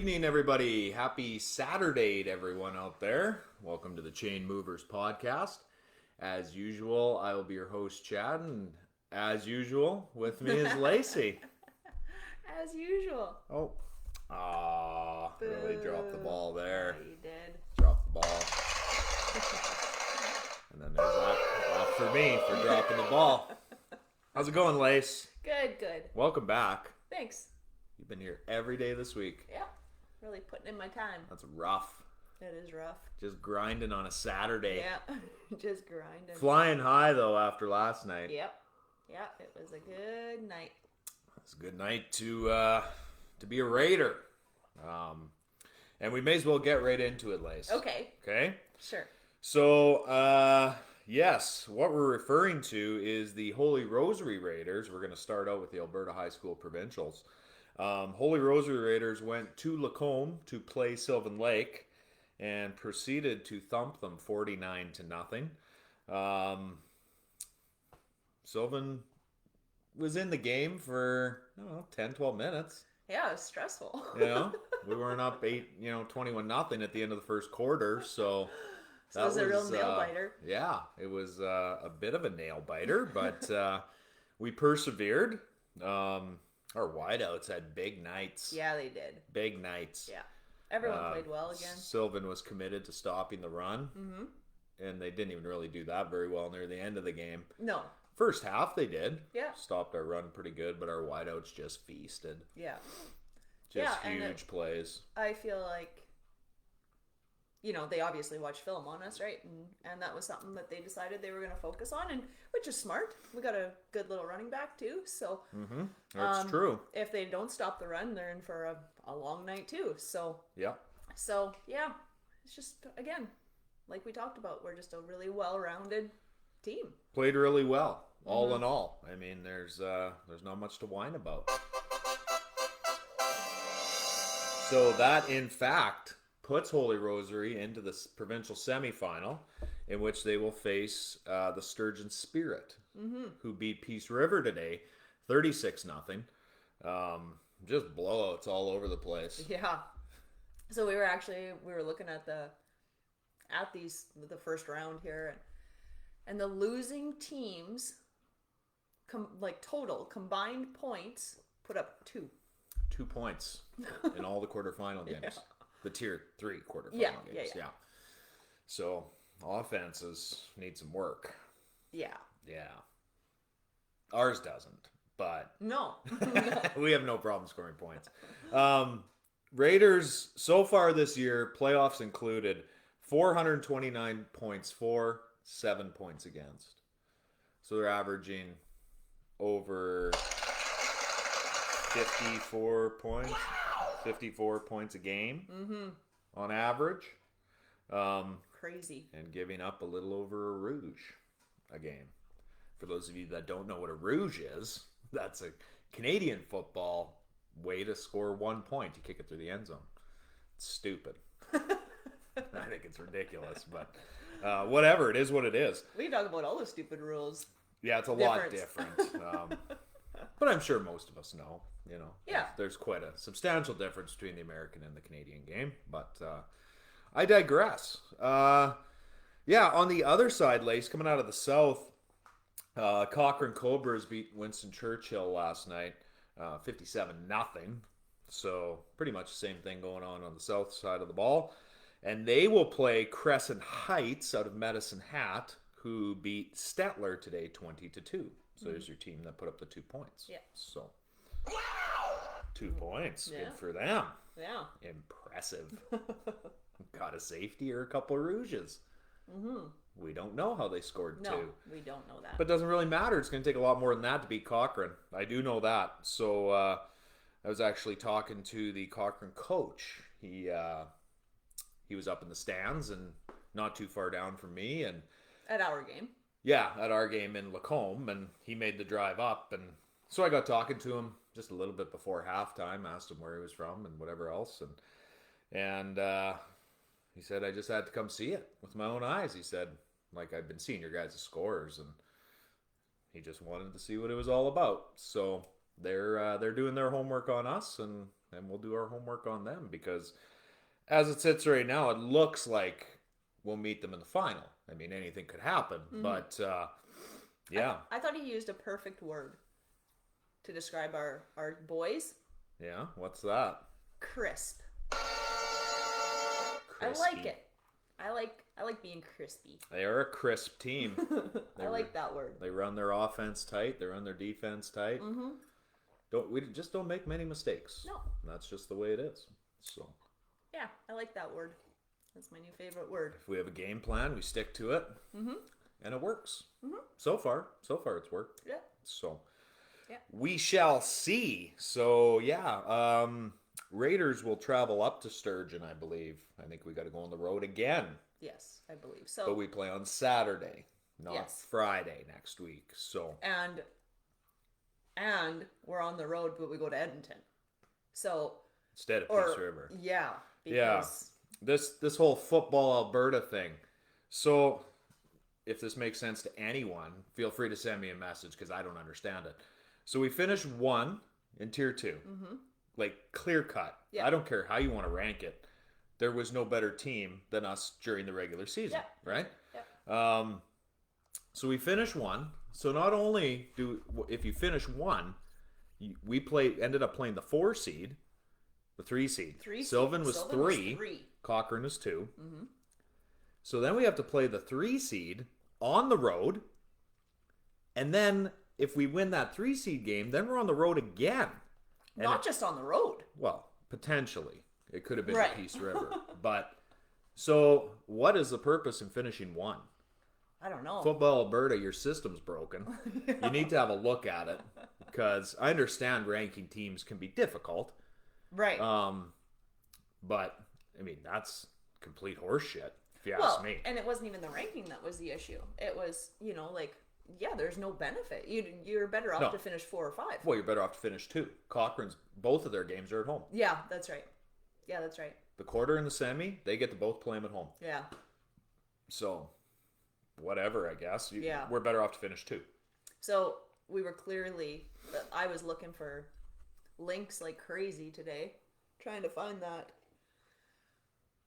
evening, everybody. Happy Saturday to everyone out there. Welcome to the Chainmovers podcast. As usual, I will be your host, Chad, and as usual, with me is Lacey. As usual. Oh, really dropped the ball there. Yeah, you did. Dropped the ball. And then there's that for me for dropping the ball. How's it going, Lace? Good. Welcome back. Thanks. You've been here every day this week. Yeah, really putting in my time. That's rough. It is rough. Just grinding on a Saturday. Yeah, just grinding. Flying high, though, after last night. Yep. Yeah, it was a good night. It's a good night to be a Raider. And we may as well get right into it, Lace. Okay? Sure. So, yes, what we're referring to is the Holy Rosary Raiders. We're going to start out with the Alberta High School Provincials. Holy Rosary Raiders went to Lacombe to play Sylvan Lake and proceeded to thump them 49-0. Sylvan was in the game for, 10, 12 minutes. Yeah, it was stressful. We weren't up 21-0 at the end of the first quarter, so it was a real nail biter. Yeah, it was a bit of a nail biter, but we persevered. Our wideouts had big nights. Yeah, they did. Big nights. Yeah. Everyone played well again. Sylvan was committed to stopping the run, and they didn't even really do that very well near the end of the game. No. First half they did. Yeah. Stopped our run pretty good, but our wideouts just feasted. Yeah. Just huge plays. I feel like, they obviously watched film on us, right? And that was something that they decided they were going to focus on, and which is smart. We got a good little running back too, so That's true. If they don't stop the run, they're in for a long night too. So yeah, it's just, again, like we talked about, we're just a really well-rounded team. Played really well, all in all. I mean, there's not much to whine about. So that, in fact, puts Holy Rosary into the provincial semifinal, in which they will face the Sturgeon Spirit, who beat Peace River today, 36-0. Just blowouts all over the place. Yeah. So we were looking at the first round here, and the losing teams, total combined points, put up 2 points in all the quarterfinal games. Yeah. The tier 3 quarterfinal games. Yeah. So offenses need some work. Yeah. Yeah. Ours doesn't, but no. We have no problem scoring points. Raiders so far this year, playoffs included, 429 points for, 7 points against. So they're averaging over 54 points. 54 points a game on average. Crazy. And giving up a little over a rouge a game. For those of you that don't know what a rouge is, that's a Canadian football way to score 1 point. You kick it through the end zone. It's stupid. I think it's ridiculous, but whatever. It is what it is. We can talk about all the stupid rules. Yeah, it's a lot different. But I'm sure most of us know, Yeah. there's quite a substantial difference between the American and the Canadian game. But I digress. On the other side, Lace, coming out of the South, Cochrane Cobras beat Winston Churchill last night, 57-0. So pretty much the same thing going on the south side of the ball. And they will play Crescent Heights out of Medicine Hat, who beat Stettler today 20-2. So there's your team that put up the 2 points. Yeah. So 2 points. Yeah. Good for them. Yeah. Impressive. Got a safety or a couple of rouges. We don't know how they scored 2. No, we don't know that. But it doesn't really matter. It's going to take a lot more than that to beat Cochrane. I do know that. So I was actually talking to the Cochrane coach. He was up in the stands and not too far down from me. And at our game. Yeah, at our game in Lacombe, and he made the drive up, and so I got talking to him just a little bit before halftime, asked him where he was from and whatever else, and he said, I just had to come see it with my own eyes. He said, I've been seeing your guys' scores, and he just wanted to see what it was all about. So they're doing their homework on us, and and we'll do our homework on them because as it sits right now, it looks like we'll meet them in the final. I mean, anything could happen, but yeah. I thought he used a perfect word to describe our boys. Yeah, what's that? Crisp. Crispy. I like it. I like being crispy. They are a crisp team. I like that word. They run their offense tight. They run their defense tight. We just don't make many mistakes. No. That's just the way it is. So. Yeah, I like that word. That's my new favorite word. If we have a game plan, we stick to it, and it works. So far, it's worked. Yeah. So. Yeah. We shall see. So yeah, Raiders will travel up to Sturgeon, I believe. I think we got to go on the road again. Yes, I believe so. But we play on Saturday, not Friday next week. So and we're on the road, but we go to Edmonton. So instead of Peace River. Yeah. Because this whole football Alberta thing. So if this makes sense to anyone, feel free to send me a message because I don't understand it. So we finished 1 in Tier 2. Like clear cut. Yeah. I don't care how you want to rank it. There was no better team than us during the regular season, right? Yeah. So we finished 1. So not only if you finish 1, we ended up playing the 4 seed, the 3 seed. Sylvan was 3. Cochrane was 2. So then we have to play the 3 seed on the road, and then if we win that 3 seed game, then we're on the road again. Not just on the road. Well, potentially. It could have been the Peace River. But, so what is the purpose in finishing 1? I don't know. Football Alberta, your system's broken. You need to have a look at it. Because I understand ranking teams can be difficult. Right. But, I mean, that's complete horseshit, if you ask me. And it wasn't even the ranking that was the issue. It was, there's no benefit. You're better off to finish 4 or 5. Well, you're better off to finish 2. Cochrane's, both of their games are at home. Yeah, that's right. The quarter and the semi, they get to both play them at home. Yeah. So, whatever, I guess. Yeah. We're better off to finish 2. So, we were clearly, I was looking for links like crazy today, trying to find that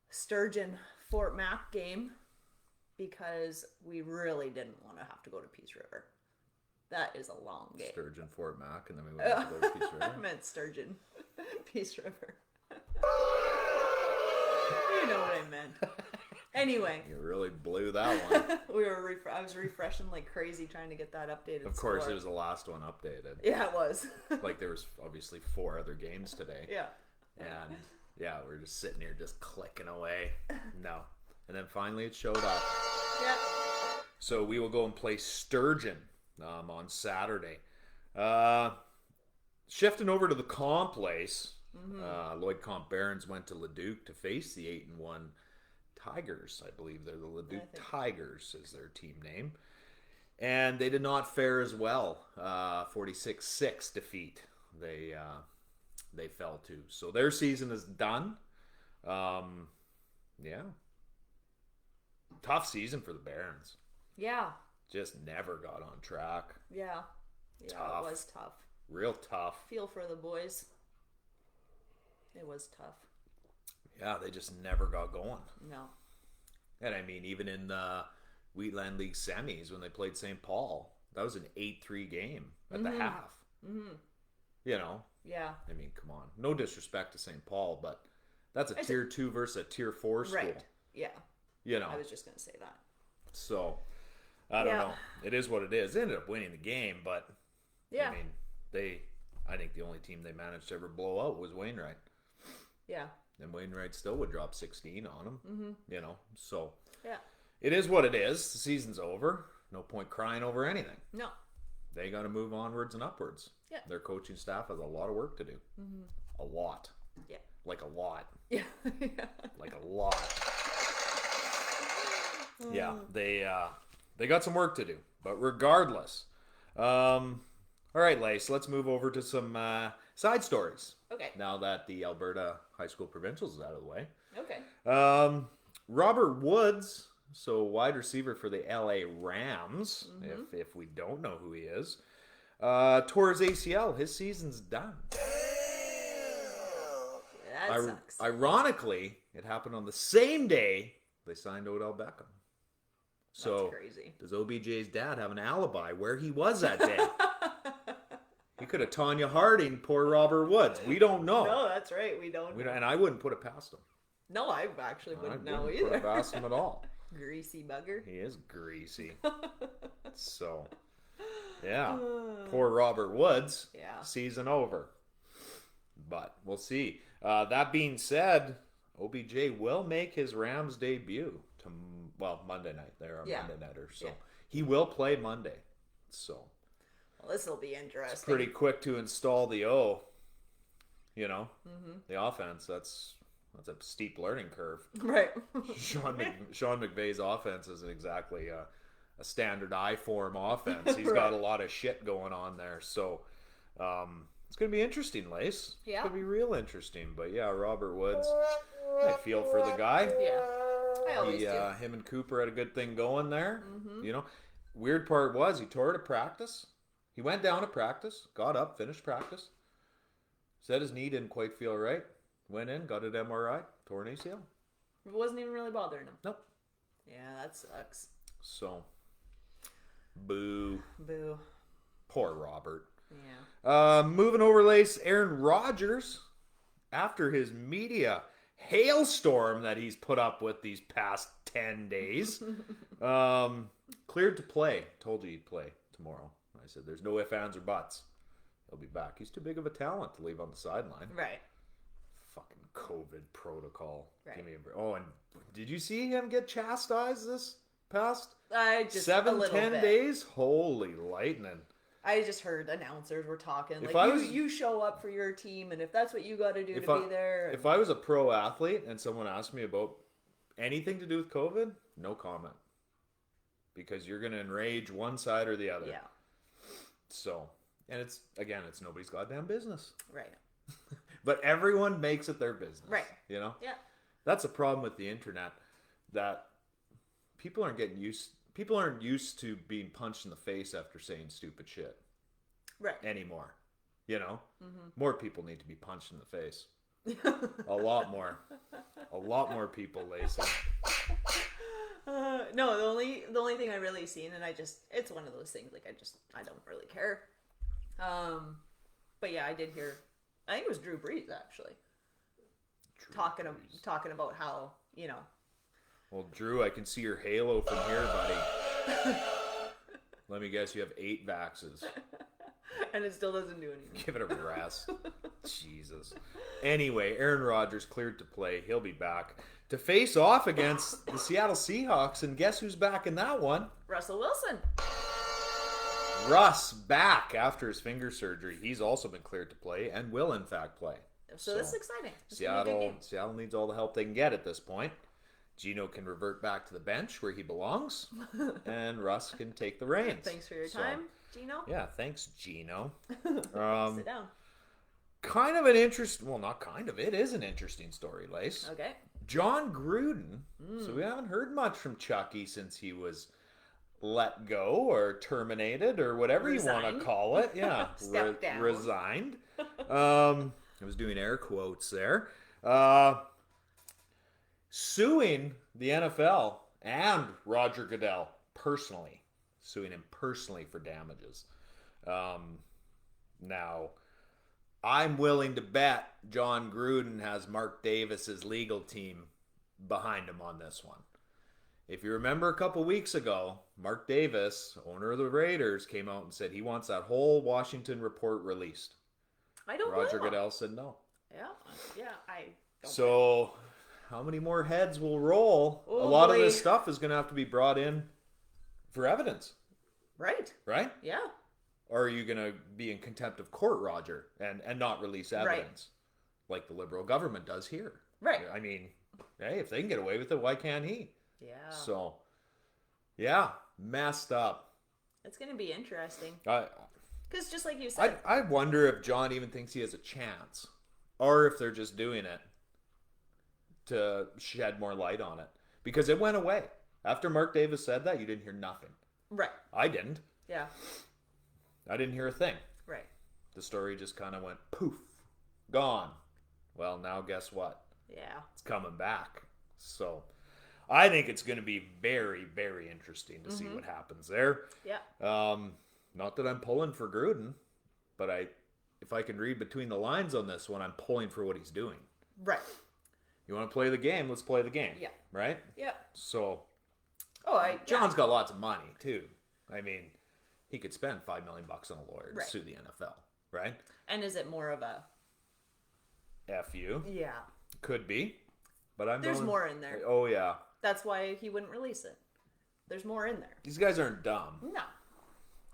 Sturgeon Fort Mac game, because we really didn't want to have to go to Peace River. That is a long game. Sturgeon, Fort Mac, and then we went to go to Peace River. I meant Sturgeon. Peace River. You know what I meant. Anyway. You really blew that one. I was refreshing like crazy trying to get that updated. Of course, score. it was the last one updated. Yeah, it was. Like there was obviously 4 other games today. Yeah. And yeah, we're just sitting here just clicking away. No. And then finally it showed up. Yeah. So we will go and play Sturgeon on Saturday. Shifting over to the comp place, Lloyd Comp Barons went to Leduc to face the 8-1 Tigers. I believe they're the Leduc Tigers is their team name. And they did not fare as well. 46-6 defeat they fell to. So their season is done. Yeah. Tough season for the Barons. Yeah. Just never got on track. Yeah. Tough. It was tough. Real tough. Feel for the boys. It was tough. Yeah, they just never got going. No. And I mean, even in the Wheatland League semis when they played St. Paul, that was an 8-3 game at the half. You know? Yeah. I mean, come on. No disrespect to St. Paul, but that's a Tier 2 versus a Tier 4 school. Right. Yeah. You know? I was just going to say that. So, I don't know. It is what it is. They ended up winning the game, but yeah. I mean, I think the only team they managed to ever blow out was Wainwright. Yeah. And Wainwright still would drop 16 on them. You know, so yeah, it is what it is. The season's over. No point crying over anything. No. They got to move onwards and upwards. Yeah. Their coaching staff has a lot of work to do. A lot. Yeah. Like a lot. Yeah. Like a lot. Yeah, they got some work to do. But regardless, all right, Lace, let's move over to some side stories. Okay. Now that the Alberta High School Provincials is out of the way. Okay. Robert Woods, so wide receiver for the LA Rams, if we don't know who he is, tore his ACL. His season's done. That sucks. Ironically, it happened on the same day they signed Odell Beckham. So, That's crazy. does OBJ's dad have an alibi where he was that day? He could have Tanya Harding, poor Robert Woods. We don't know. No, that's right. We don't. And I wouldn't put it past him. No, I actually wouldn't know Put either. it past him at all. Greasy bugger. He is greasy. So, yeah. Poor Robert Woods. Yeah. Season over. But we'll see. That being said, OBJ will make his Rams debut Monday night. They're a Monday nighter, so he will play Monday. So, well, this will be interesting. It's pretty quick to install the the offense. That's a steep learning curve. Right. Sean McVay's offense isn't exactly a standard I-form offense. He's got a lot of shit going on there. So it's going to be interesting, Lace. Yeah. It's going to be real interesting. But yeah, Robert Woods, I feel for the guy. Yeah. I always do. Him and Cooper had a good thing going there. Mm-hmm. Weird part was he tore it at practice. He went down to practice, got up, finished practice. Said his knee didn't quite feel right. Went in, got an MRI, tore an ACL. It wasn't even really bothering him. Nope. Yeah, that sucks. So, boo. Boo. Poor Robert. Yeah. Moving over, Lace, Aaron Rodgers, after his media hailstorm that he's put up with these past 10 days, cleared to play. Told you he'd play tomorrow. I said, there's no ifs, ands, or buts. He'll be back. He's too big of a talent to leave on the sideline. Right. Fucking COVID protocol. Right. Give me and did you see him get chastised this past I just 7-10 days? Holy lightning. I just heard announcers were talking If like, I was- you show up for your team, and if that's what you got to do to be there. If I was a pro athlete and someone asked me about anything to do with COVID, no comment. Because you're going to enrage one side or the other. Yeah. So, and it's nobody's goddamn business. Right. But everyone makes it their business. Right. Yeah. That's a problem with the internet, that people aren't used to being punched in the face after saying stupid shit. Right. Anymore. Mm-hmm. More people need to be punched in the face. A lot more. A lot more people, Lacey. No, the only thing I really seen, and it's one of those things, like, I don't really care. But yeah, I did hear, I think it was Drew Brees, actually. Talking about how, Well, Drew, I can see your halo from here, buddy. Let me guess, you have 8 vaxes. And it still doesn't do anything. Give it a rest. Jesus. Anyway, Aaron Rodgers cleared to play. He'll be back to face off against the Seattle Seahawks. And guess who's back in that one? Russell Wilson. Russ back after his finger surgery. He's also been cleared to play and will, in fact, play. So this is exciting. Seattle needs all the help they can get at this point. Gino can revert back to the bench where he belongs, and Russ can take the reins. Thanks for your time, Gino. Yeah, thanks, Gino. Sit down. Kind of an interesting, well, not kind of, it is an interesting story, Lace. Okay. Jon Gruden. So we haven't heard much from Chucky since he was let go or terminated or whatever you want to call it. Yeah. Stepped down. Resigned. I was doing air quotes there. Suing the NFL and Roger Goodell personally. Suing him personally for damages. Now, I'm willing to bet Jon Gruden has Mark Davis's legal team behind him on this one. If you remember a couple weeks ago, Mark Davis, owner of the Raiders, came out and said he wants that whole Washington report released. I don't Roger know. Goodell said no. Yeah, I don't. So, how many more heads will roll? Oh, a lot boy. of this stuff is going to have to be brought in for evidence. Right. Right? Yeah. Or are you going to be in contempt of court, Roger, and not release evidence? Like the Liberal government does here. Right. I mean, hey, if they can get away with it, why can't he? Yeah. So, yeah, messed up. It's going to be interesting. I Because just like you said. I wonder if John even thinks he has a chance. Or if they're just doing it to shed more light on it. Because it went away. After Mark Davis said that, you didn't hear nothing. Right. I didn't. Yeah. I didn't hear a thing. Right. The story just kind of went poof. Gone. Well, now guess what? Yeah. It's coming back. So I think it's going to be very, very interesting to see what happens there. Yeah. Not that I'm pulling for Gruden, but if I can read between the lines on this one, I'm pulling for what he's doing. Right. You want to play the game? Let's play the game. Yeah. Right? Yeah. So John's got lots of money too. I mean, he could spend $5 million on a lawyer to sue the NFL, right? And is it more of a F you? Yeah. Could be, but There's more in there. Oh yeah. That's why he wouldn't release it. There's more in there. These guys aren't dumb. No.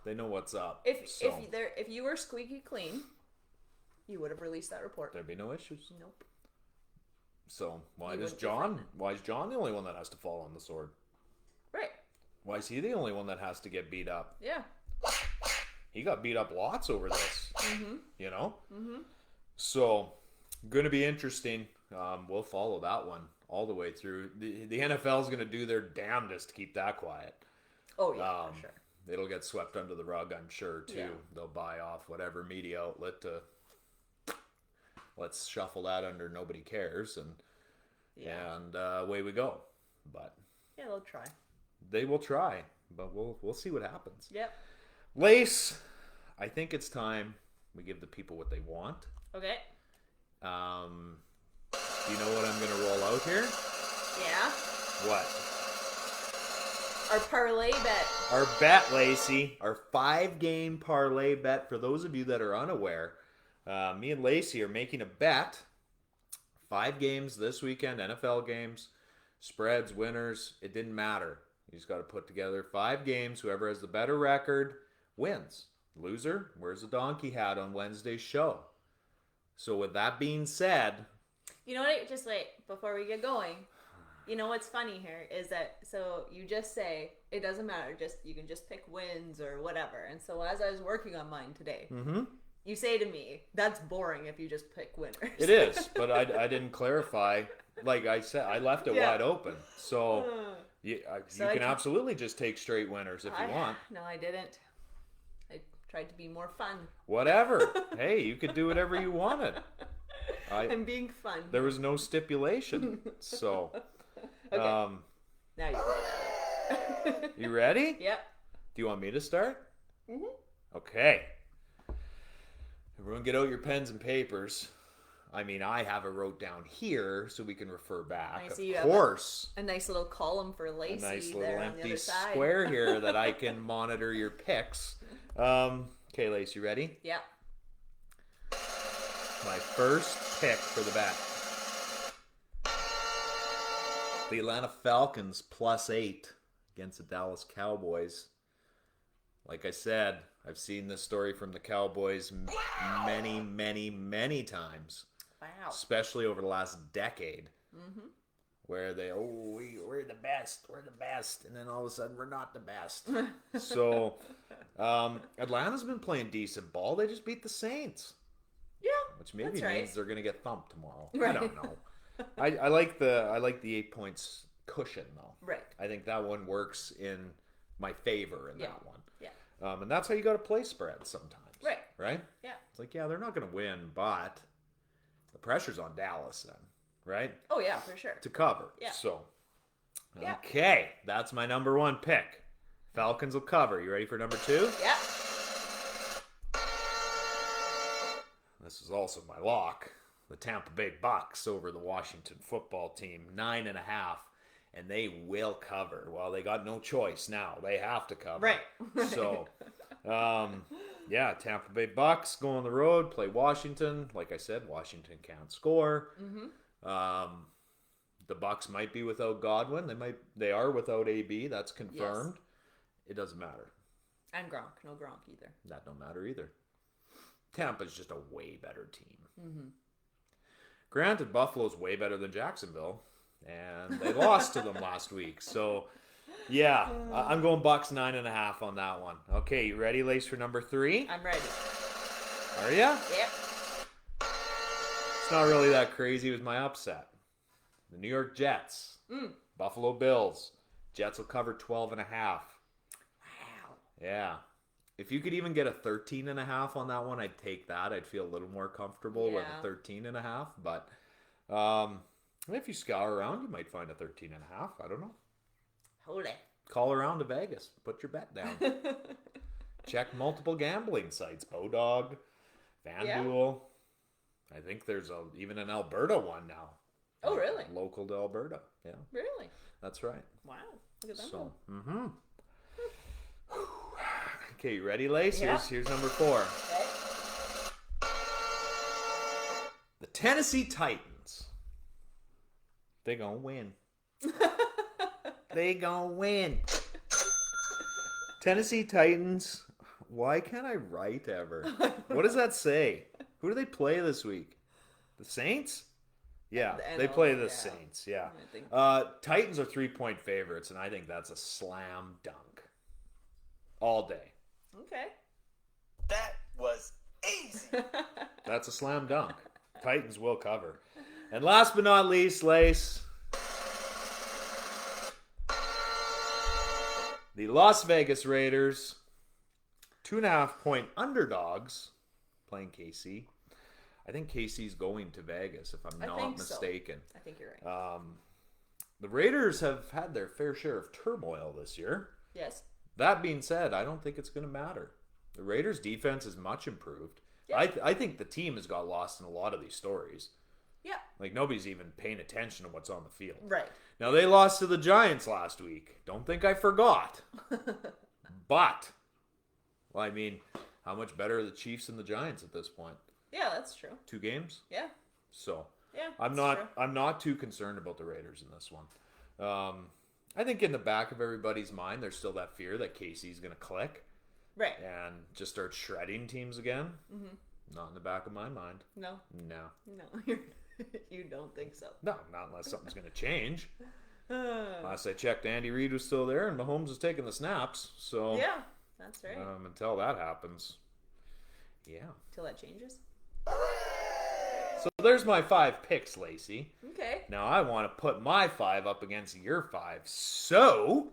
They know what's up. If you were squeaky clean, you would have released that report. There'd be no issues. Nope. So why is John the only one that has to fall on the sword? Right. Why is he the only one that has to get beat up? Yeah. He got beat up lots over this. Mm-hmm. You know? Mm-hmm. So, going to be interesting. We'll follow that one all the way through. The NFL is going to do their damnedest to keep that quiet. Oh, yeah, for sure. It'll get swept under the rug, I'm sure, too. Yeah. They'll buy off whatever media outlet to let's shuffle that under nobody cares, and away we go. But yeah, they'll try. They will try, but we'll see what happens. Yep. Lace, I think it's time we give the people what they want. Okay. Do you know what I'm going to roll out here? Yeah. What? Our parlay bet. Our bet, Lacey. Our 5-game parlay bet. For those of you that are unaware, me and Lacey are making a bet. 5 games this weekend, NFL games, spreads, winners. It didn't matter. You just got to put together 5 games. Whoever has the better record wins. Loser wears a donkey hat on Wednesday's show. So with that being said... You know what? Just wait. Before we get going... You know what's funny here is that, so you just say, it doesn't matter, you can just pick wins or whatever. And so as I was working on mine today, you say to me, that's boring if you just pick winners. It is, but I didn't clarify. Like I said, I left it wide open. So you can absolutely just take straight winners if you want. No, I didn't. I tried to be more fun. Whatever. Hey, you could do whatever you wanted. I'm being fun. There was no stipulation. So... Okay. Now you're ready. You ready? Yep. Do you want me to start? Mm-hmm. Okay. Everyone get out your pens and papers. I mean, I have it wrote down here so we can refer back. I see you of course. have a nice little column for Lacey. A nice little there empty on the other side. square here that I can monitor your picks. Okay, Lacey, you ready? Yep. My first pick for the bet. The Atlanta Falcons +8 against the Dallas Cowboys. Like I said, I've seen this story from the Cowboys many, many, many times. Wow. Especially over the last decade. Mm-hmm. Where we're the best. We're the best. And then all of a sudden, we're not the best. So, Atlanta's been playing decent ball. They just beat the Saints. Yeah, which maybe means right. They're going to get thumped tomorrow. Right. I don't know. I like the 8 points cushion though. Right. I think that one works in my favor in that one. Yeah. And that's how you got to play spreads sometimes. Right. Right. Yeah. It's like they're not going to win, but the pressure's on Dallas then, right? Oh yeah, for sure. To cover. Yeah. So. Yeah. Okay, that's my number 1 pick. Falcons will cover. You ready for number 2? Yeah. This is also my lock. The Tampa Bay Bucks over the Washington football team, 9.5, and they will cover. Well, they got no choice now. They have to cover. Right. So, Tampa Bay Bucks go on the road, play Washington. Like I said, Washington can't score. Mm-hmm. The Bucks might be without Godwin. They are without AB. That's confirmed. Yes. It doesn't matter. And Gronk. No Gronk either. That don't matter either. Tampa's just a way better team. Mm-hmm. Granted, Buffalo's way better than Jacksonville, and they lost to them last week. So, yeah, I'm going Bucks 9.5 on that one. Okay, you ready, Lace, for number 3? I'm ready. Are ya? Yep. It's not really that crazy with my upset. The New York Jets, Buffalo Bills. Jets will cover 12.5. Wow. Yeah. If you could even get a 13.5 on that one, I'd take that. I'd feel a little more comfortable with a 13.5. But if you scour around, you might find a 13.5. I don't know. Holy. Call around to Vegas. Put your bet down. Check multiple gambling sites. Bodog, FanDuel. I think there's even an Alberta one now. Oh, really? Local to Alberta. Yeah. Really? That's right. Wow. Look at that. So, Okay, you ready, Lace? Yeah. Here's number 4. Okay. The Tennessee Titans. They gonna win. They gonna win. Tennessee Titans. Why can't I write ever? What does that say? Who do they play this week? The Saints? Yeah, they play the Saints. Yeah. Titans are 3-point favorites, and I think that's a slam dunk. All day. Okay. That was easy. That's a slam dunk. Titans will cover. And last but not least, Lace. The Las Vegas Raiders, 2.5-point underdogs, playing KC. I think KC's going to Vegas, if I'm not mistaken. So. I think you're right. The Raiders have had their fair share of turmoil this year. Yes. That being said, I don't think it's going to matter. The Raiders' defense is much improved. Yeah. I think the team has got lost in a lot of these stories. Yeah. Like, nobody's even paying attention to what's on the field. Right. Now, they lost to the Giants last week. Don't think I forgot. But, well, I mean, how much better are the Chiefs than the Giants at this point? Yeah, that's true. 2 games? Yeah. So, yeah, I'm not too concerned about the Raiders in this one. I think in the back of everybody's mind, there's still that fear that Casey's going to click. Right. And just start shredding teams again. Mm-hmm. Not in the back of my mind. No. No. You don't think so. No, not unless something's going to change. Last I checked, Andy Reid was still there, and Mahomes was taking the snaps. So yeah, that's right. Until that happens, yeah. Till that changes. So there's my 5 picks, Lacey. Okay. Now I want to put my 5 up against your 5. So,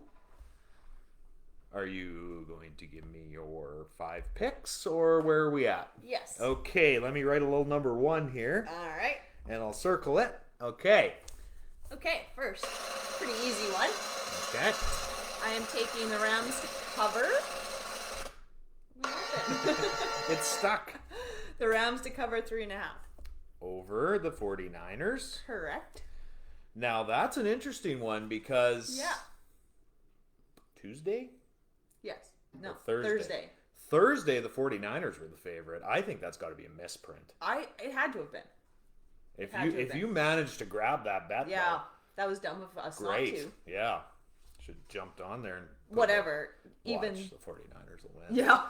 are you going to give me your 5 picks, or where are we at? Yes. Okay, let me write a little number 1 here. All right. And I'll circle it. Okay. Okay, first, pretty easy one. Okay. I am taking the Rams to cover. It's stuck. The Rams to cover 3.5. Over the 49ers. Correct. Now, that's an interesting one because... Yeah. Tuesday? Yes. No, Thursday. Thursday, the 49ers were the favorite. I think that's got to be a misprint. It had to have been. If you managed to grab that bet, yeah, that was dumb of us not to. Yeah, should have jumped on there and whatever. Watch even the 49ers will win. Yeah,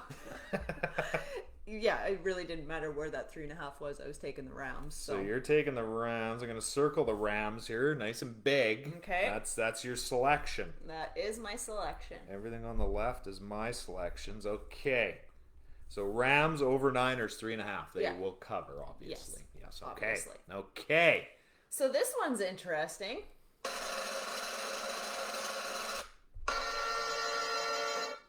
yeah. It really didn't matter where that 3.5 was. I was taking the Rams. So you're taking the Rams. I'm going to circle the Rams here, nice and big. Okay, that's your selection. That is my selection. Everything on the left is my selections. Okay. So Rams over Niners 3.5. They will cover, obviously. Yes. Okay. Obviously. Okay. So this one's interesting.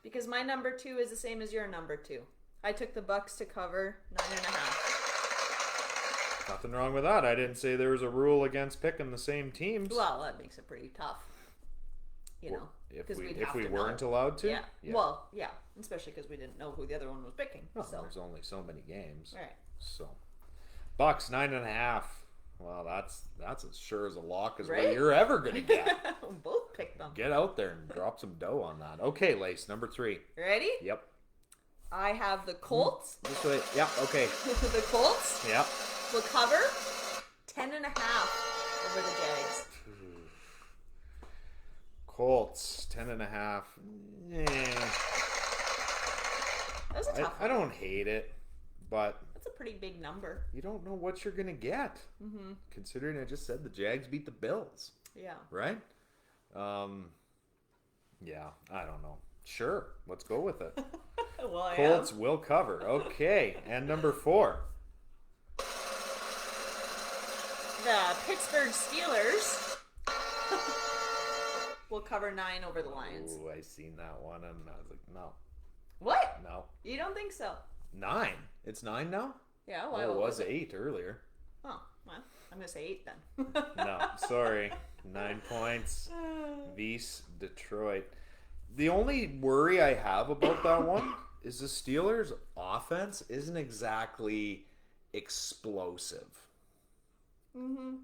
Because my number 2 is the same as your number 2. I took the Bucks to cover 9.5. Nothing wrong with that. I didn't say there was a rule against picking the same teams. Well, that makes it pretty tough. You know, if we weren't allowed to. Yeah. Well, yeah, especially because we didn't know who the other one was picking. Well, so there's only so many games. Right. So, Bucks 9.5. Well, that's as sure as a lock as right? what you're ever gonna get. We both picked them. Get out there and drop some dough on that. Okay, Lace, number 3. Ready? Yep. I have the Colts. This way. Yeah. Okay. The Colts. Yep. Will cover 10.5 over the Jags. Colts 10.5. That was a tough I don't hate it, but that's a pretty big number. You don't know what you're gonna get. Mm-hmm. Considering I just said the Jags beat the Bills. Yeah. Right. Yeah. I don't know. Sure. Let's go with it. Well, Colts will cover. Okay. And number 4. The Pittsburgh Steelers will cover 9 over the Lions. Ooh, I seen that one and I was like, no. What? No. You don't think so? 9. It's 9 now? Yeah, why? Oh, it what was 8 earlier. Oh, well, I'm going to say 8 then. No, sorry. 9 points. Vs Detroit. The only worry I have about that one is the Steelers' offense isn't exactly explosive. Mm-hmm.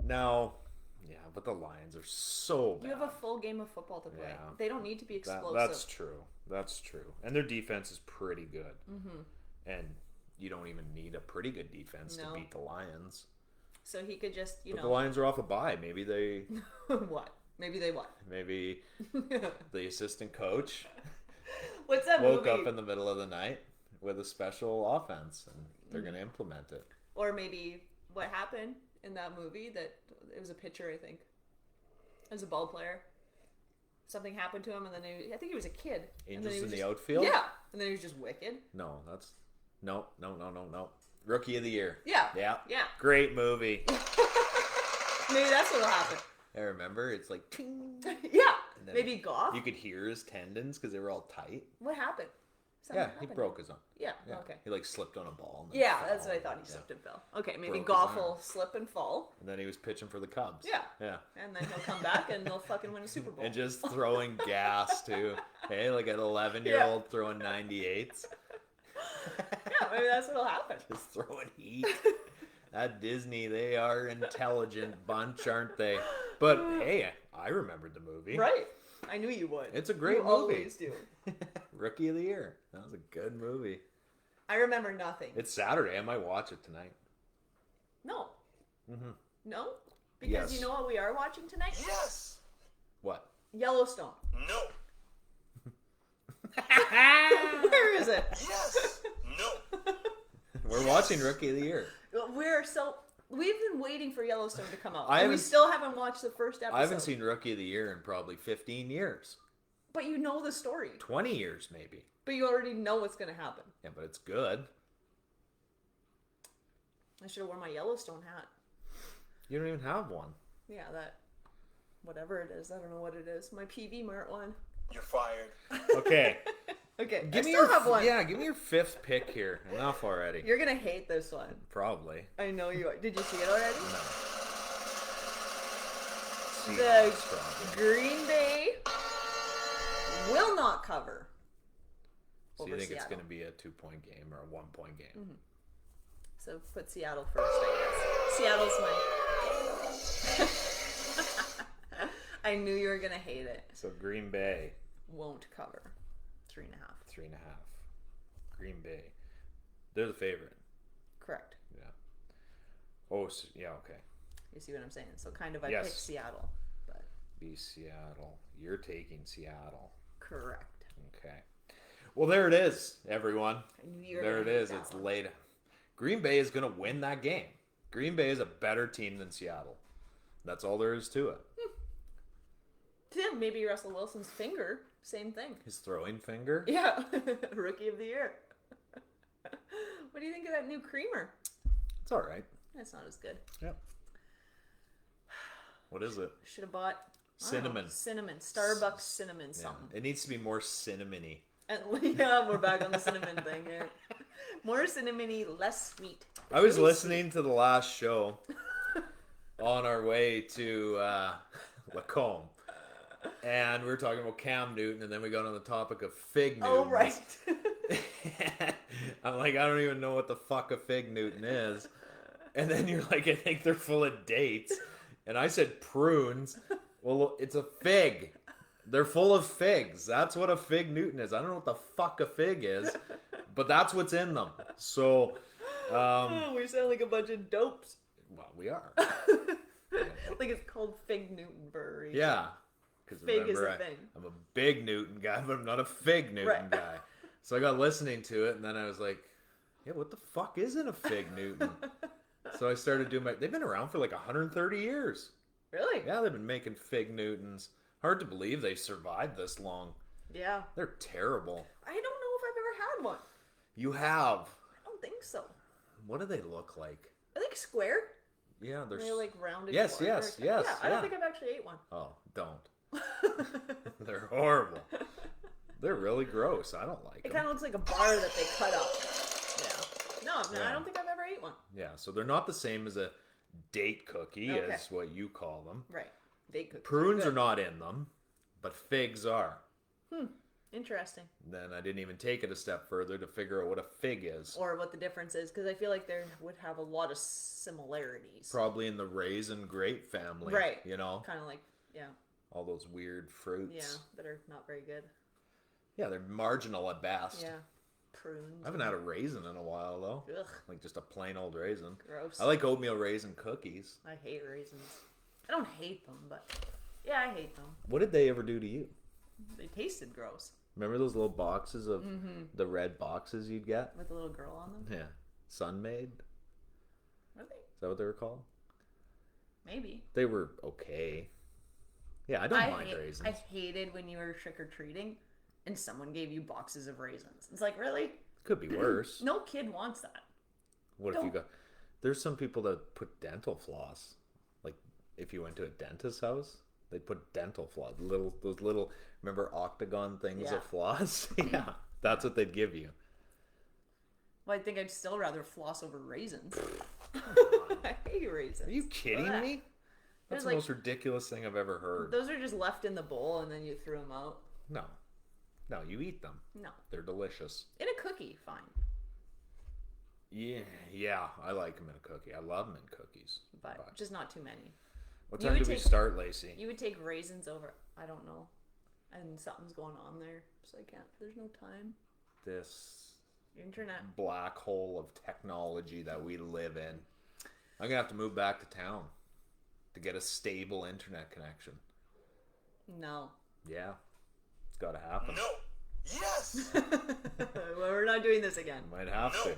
Now, yeah, but the Lions are so bad. You have a full game of football to play. Yeah. They don't need to be explosive. That's true. That's true. And their defense is pretty good. Mm-hmm. And you don't even need a pretty good defense to No. beat the Lions. So he could just, But the Lions are off a bye. Maybe they... What? Maybe they what? Maybe the assistant coach What's that woke movie? up in the middle of the night with a special offense, and they're going to implement it. Or maybe what happened in that movie that it was a pitcher, I think. It was a ball player. Something happened to him, and then I think he was a kid. And then Angels he in was the just, outfield? Yeah, and then he was just wicked. No, that's... No. Rookie of the Year. Yeah. Yeah. Yeah. Great movie. Maybe that's what'll happen. I remember it's like... Ting. Yeah. And then Maybe golf. You could hear his tendons because they were all tight. What happened? Something Yeah, he happened. broke his arm. Yeah. Yeah. Okay. He like slipped on a ball. And then Yeah, fell. that's what I thought. He Yeah. slipped and fell. Okay, maybe Broke his golf arm. will slip and fall. And then he was pitching for the Cubs. Yeah. Yeah. And then he'll come back and they'll fucking win a Super Bowl. And just throwing gas too. Hey, like an 11-year-old throwing 98s. Yeah, maybe that's what'll happen. Just throwing heat. At Disney, they are intelligent bunch, aren't they? But hey, I remembered the movie. Right. I knew you would. It's a great you movie. always do. Rookie of the Year. That was a good movie. I remember nothing. It's Saturday. I might watch it tonight. No. Mm-hmm. No? Because Yes. you know what we are watching tonight? Yes. What? Yellowstone. No. Where is it? Yes. No. We're watching Rookie of the Year. We've been waiting for Yellowstone to come out. I And we haven't- still haven't watched the first episode. I haven't seen Rookie of the Year in probably 15 years. But you know the story. 20 years, maybe. But you already know what's going to happen. Yeah, but it's good. I should have worn my Yellowstone hat. You don't even have one. Yeah, that... Whatever it is. I don't know what it is. My PV Mart one. You're fired. Okay. Okay, Give I me still your have one. Yeah, give me your 5th pick here. Enough already. You're going to hate this one. Probably. I know you are. Did you see it already? No. The Seahawks, probably. Green Bay will not cover. So you over think it's Seattle. going to be a 2-point game or a 1-point game? So put Seattle first, I guess. Seattle's my... I knew you were going to hate it. So Green Bay, Won't cover. 3.5. 3.5. Green Bay. They're the favorite. Correct. Yeah. Oh, so, yeah, okay. You see what I'm saying? So kind of I Yes. picked Seattle. But Be Seattle. You're taking Seattle. correct. Okay. Well, there it is, everyone. I knew you were There it gonna hate is. that It's one. late. Green Bay is going to win that game. Green Bay is a better team than Seattle. That's all there is to it. Tim, maybe Russell Wilson's finger. Same thing. His throwing finger. Yeah. Rookie of the year. What do you think of that new creamer? It's all right. That's not as good. Yep. What is it? Should have bought I don't know, Cinnamon. cinnamon. Starbucks cinnamon Yeah. something. It needs to be more cinnamony. And yeah, we're back on the cinnamon thing here. More cinnamony, less sweet. I was Really listening to the last show on our way to Lacombe. And we were talking about Cam Newton, and then we got on the topic of fig Newton. Oh, right. I'm like, I don't even know what the fuck a fig Newton is. And then you're like, I think they're full of dates. And I said prunes. Well, it's a fig. They're full of figs. That's what a fig Newton is. I don't know what the fuck a fig is, but that's what's in them. So, Oh, we sound like a bunch of dopes. well, we are. Like it's called Fig Newton Brewery. Yeah. Because Fig is remember, a thing. I'm a big Newton guy, but I'm not a fig Newton Right. guy. So I got listening to it, and then I was like, yeah, what the fuck isn't a fig Newton? So I started doing they've been around for like 130 years. Really? Yeah, they've been making fig Newtons. Hard to believe they survived this long. Yeah. They're terrible. I don't know if I've ever had one. You have. I don't think so. What do they look like? Are they square? Yeah, they're... They're like rounded. Yes, corner. yes, Yeah, yes, I don't yeah. think I've actually ate one. Oh, don't. They're horrible. They're really gross. I don't like It them. kind of looks like a bar that they cut up. Yeah. No, Yeah. I don't think I've ever ate one. Yeah, so they're not the same as a date cookie, Okay. as what you call them. Right. Date cookies. Prunes good. are not in them, but figs are. Interesting. Then I didn't even take it a step further to figure out what a fig is. Or what the difference is, because I feel like there would have a lot of similarities. Probably in the raisin grape family. Right. You know? Kind of like, yeah, All those weird fruits. yeah, that are not very good. Yeah, they're marginal at best. Yeah. Prunes. I haven't had a raisin in a while, though. Ugh, Like just a plain old raisin. gross. I like oatmeal raisin cookies. I hate raisins. I don't hate them, but yeah, I hate them. What did they ever do to you? They tasted gross Remember those little boxes of the red boxes you'd get? with a little girl on them. Yeah. Sun-made? Were they? Is that what they were called? Maybe. They were okay. Yeah, I don't mind raisins. I hated when you were trick or treating and someone gave you boxes of raisins. It's like, really? Could be worse. No kid wants that. What if you Don't. got... There's some people that put dental floss. Like, if you went to a dentist's house, they'd put dental floss. Those little, remember octagon things Yeah. of floss? Yeah, that's what they'd give you. Well, I think I'd still rather floss over raisins. I hate raisins. Are you kidding Blech. me? That's There's the like- most ridiculous thing I've ever heard. Those are just left in the bowl and then you threw them out. No. No, you eat them. No. They're delicious. In a cookie, fine. Yeah, I like them in a cookie. I love them in cookies. But just not too many. What You time would do we take- start, Lacey? You would take raisins over, I don't know. And something's going on there, so I can't. There's no time. This Internet. black hole of technology that we live in. I'm gonna have to move back to town to get a stable internet connection. No. Yeah, it's got to happen. No. Yes. Well, we're not doing this again. Might have to.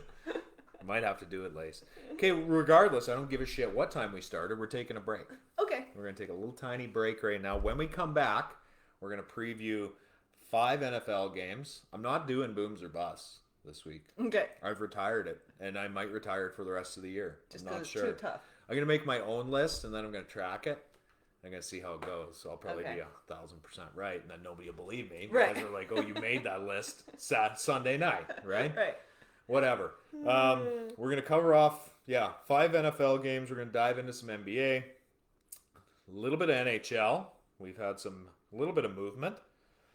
Might have to do it, Lace. Okay, regardless, I don't give a shit what time we started. We're taking a break. Okay. We're gonna take a little tiny break right now. When we come back, we're gonna preview 5 NFL games. I'm not doing booms or busts this week. Okay. I've retired it, and I might retire it for the rest of the year. Just I'm not 'cause it's sure. too tough. I'm gonna make my own list, and then I'm gonna track it. I'm gonna see how it goes. So I'll probably Okay. be 1,000% right, and then nobody will believe me. Right. Because they're like, "Oh, you made that list Sunday night, right?" Right. Whatever. We're gonna cover off 5 NFL games. We're gonna dive into some NBA, a little bit of NHL. We've had a little bit of movement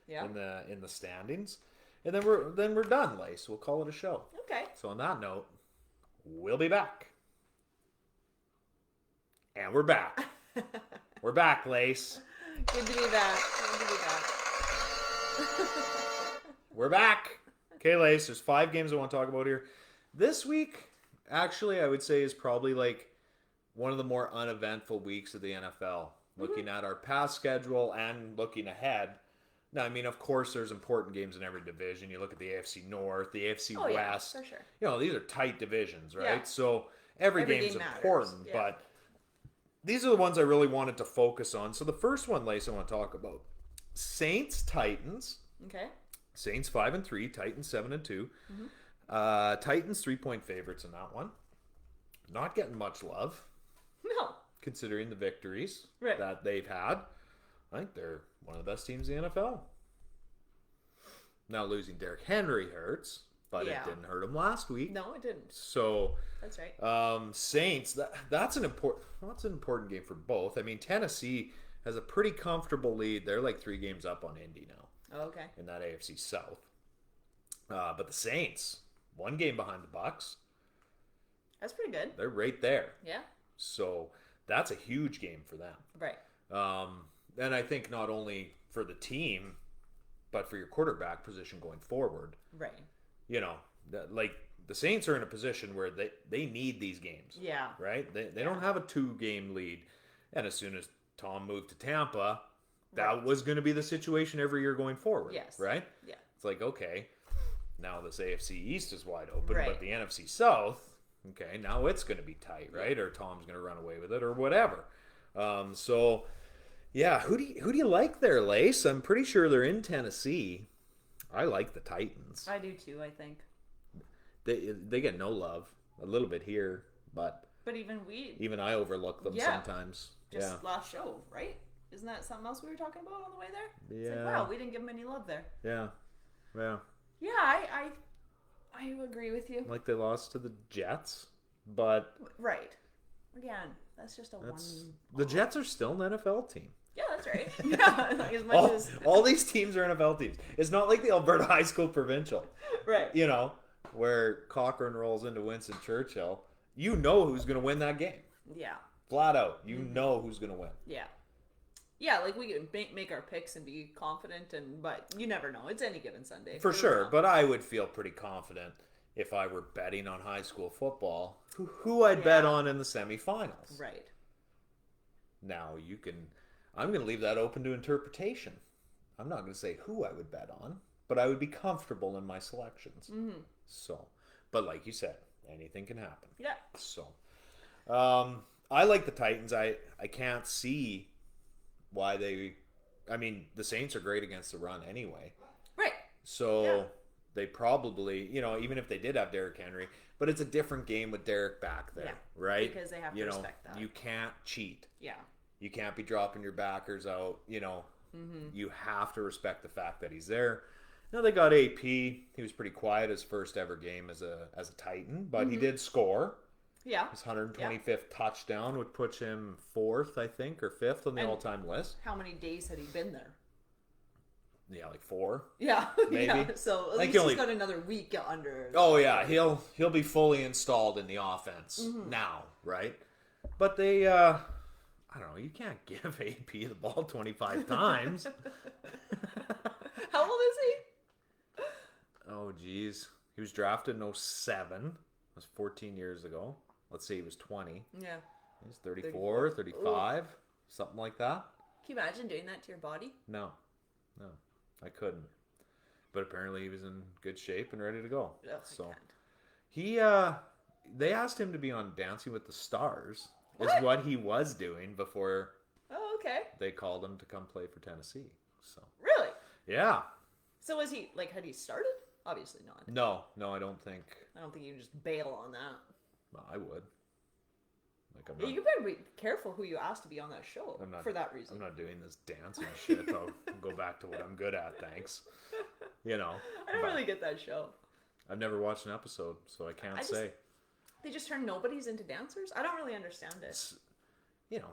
Yeah. in the standings, and then we're done, Lace. We'll call it a show. Okay. So on that note, we'll be back. And we're back. We're back, Lace. Good to be back. Good to be back. We're back. Okay, Lace, there's 5 games I want to talk about here. This week, actually, I would say is probably like one of the more uneventful weeks of the NFL. Looking at our past schedule and looking ahead. Now, I mean, of course, there's important games in every division. You look at the AFC North, the AFC Oh, yeah, West. for sure. You know, these are tight divisions, right? Yeah. So every Every game's game matters, important, yeah. but these are the ones I really wanted to focus on. So the first one, Lace, I want to talk about. Saints, Titans. Okay. Saints 5-3, Titans 7-2. Titans 3-point favorites in that one. Not getting much love, No. considering the victories Right. that they've had. I think they're one of the best teams in the NFL. Now losing Derrick Henry hurts, but Yeah. it didn't hurt him last week. No, it didn't. So That's right. Saints, that's an important game for both. I mean, Tennessee has a pretty comfortable lead. They're like 3 games up on Indy now Oh, okay. in that AFC South. But the Saints, 1 game behind the Bucks. That's pretty good. They're right there. Yeah. So that's a huge game for them. Right. And I think not only for the team, but for your quarterback position going forward. Right. You know, like the Saints are in a position where they need these games. Yeah. Right? They don't have a 2-game lead. And as soon as Tom moved to Tampa, that was going to be the situation every year going forward. Yes. Right? Yeah. It's like, okay, now this AFC East is wide open, Right. but the NFC South, okay, now it's going to be tight, right? Or Tom's going to run away with it or whatever. So, yeah, who do you like there, Lace? I'm pretty sure they're in Tennessee. I like the Titans. I do too, I think. They get no love. A little bit here, but But even I overlook them Yeah. sometimes. just last show, right? Isn't that something else we were talking about on the way there? It's Yeah. like, wow, we didn't give him any love there. Yeah. Yeah. Yeah, I agree with you. Like they lost to the Jets, but Right. Again, that's just the Jets are still an NFL team. Yeah, that's right. Yeah, like as much as All these teams are NFL teams. It's not like the Alberta High School Provincial. right. You know, where Cochrane rolls into Winston Churchill. You know who's going to win that game. Yeah. Flat out. You know who's going to win. Yeah. Yeah, like we can make our picks and be confident, but you never know. It's any given Sunday. For sure, but I would feel pretty confident if I were betting on high school football, who I'd bet on in the semifinals. Right. Now, I'm going to leave that open to interpretation. I'm not going to say who I would bet on, but I would be comfortable in my selections. Mm-hmm. So, but like you said, anything can happen. Yeah. So, I like the Titans. I can't see why the Saints are great against the run anyway. Right. So they probably, even if they did have Derrick Henry, but it's a different game with Derrick back there, right? Because they have to respect that. You can't cheat. Yeah. You can't be dropping your backers out, You have to respect the fact that he's there. Now they got AP. He was pretty quiet his first ever game as a Titan, but he did score. Yeah. His 125th touchdown would put him 4th, I think, or 5th on the all-time list. How many days had he been there? Yeah, like 4. Yeah, maybe. Yeah. So at least he's got another week under. Oh yeah, he'll be fully installed in the offense now, right? But they, I don't know. You can't give AP the ball 25 times. How old is he? Oh geez, he was drafted in 07. That was 14 years ago. Let's say he was 20. Yeah. He's 34, 35, something like that. Can you imagine doing that to your body? No, I couldn't. But apparently he was in good shape and ready to go. Oh, so they asked him to be on Dancing with the Stars. Is what he was doing before. Oh, okay. They called him to come play for Tennessee. So really? Yeah. So was he had he started? Obviously not. No, I don't think. I don't think you can just bail on that. Well, I would. You better be careful who you ask to be on that show for that reason. I'm not doing this dancing shit. I'll go back to what I'm good at, thanks. I don't really get that show. I've never watched an episode, so I can't say. They just turn nobodies into dancers? I don't really understand it.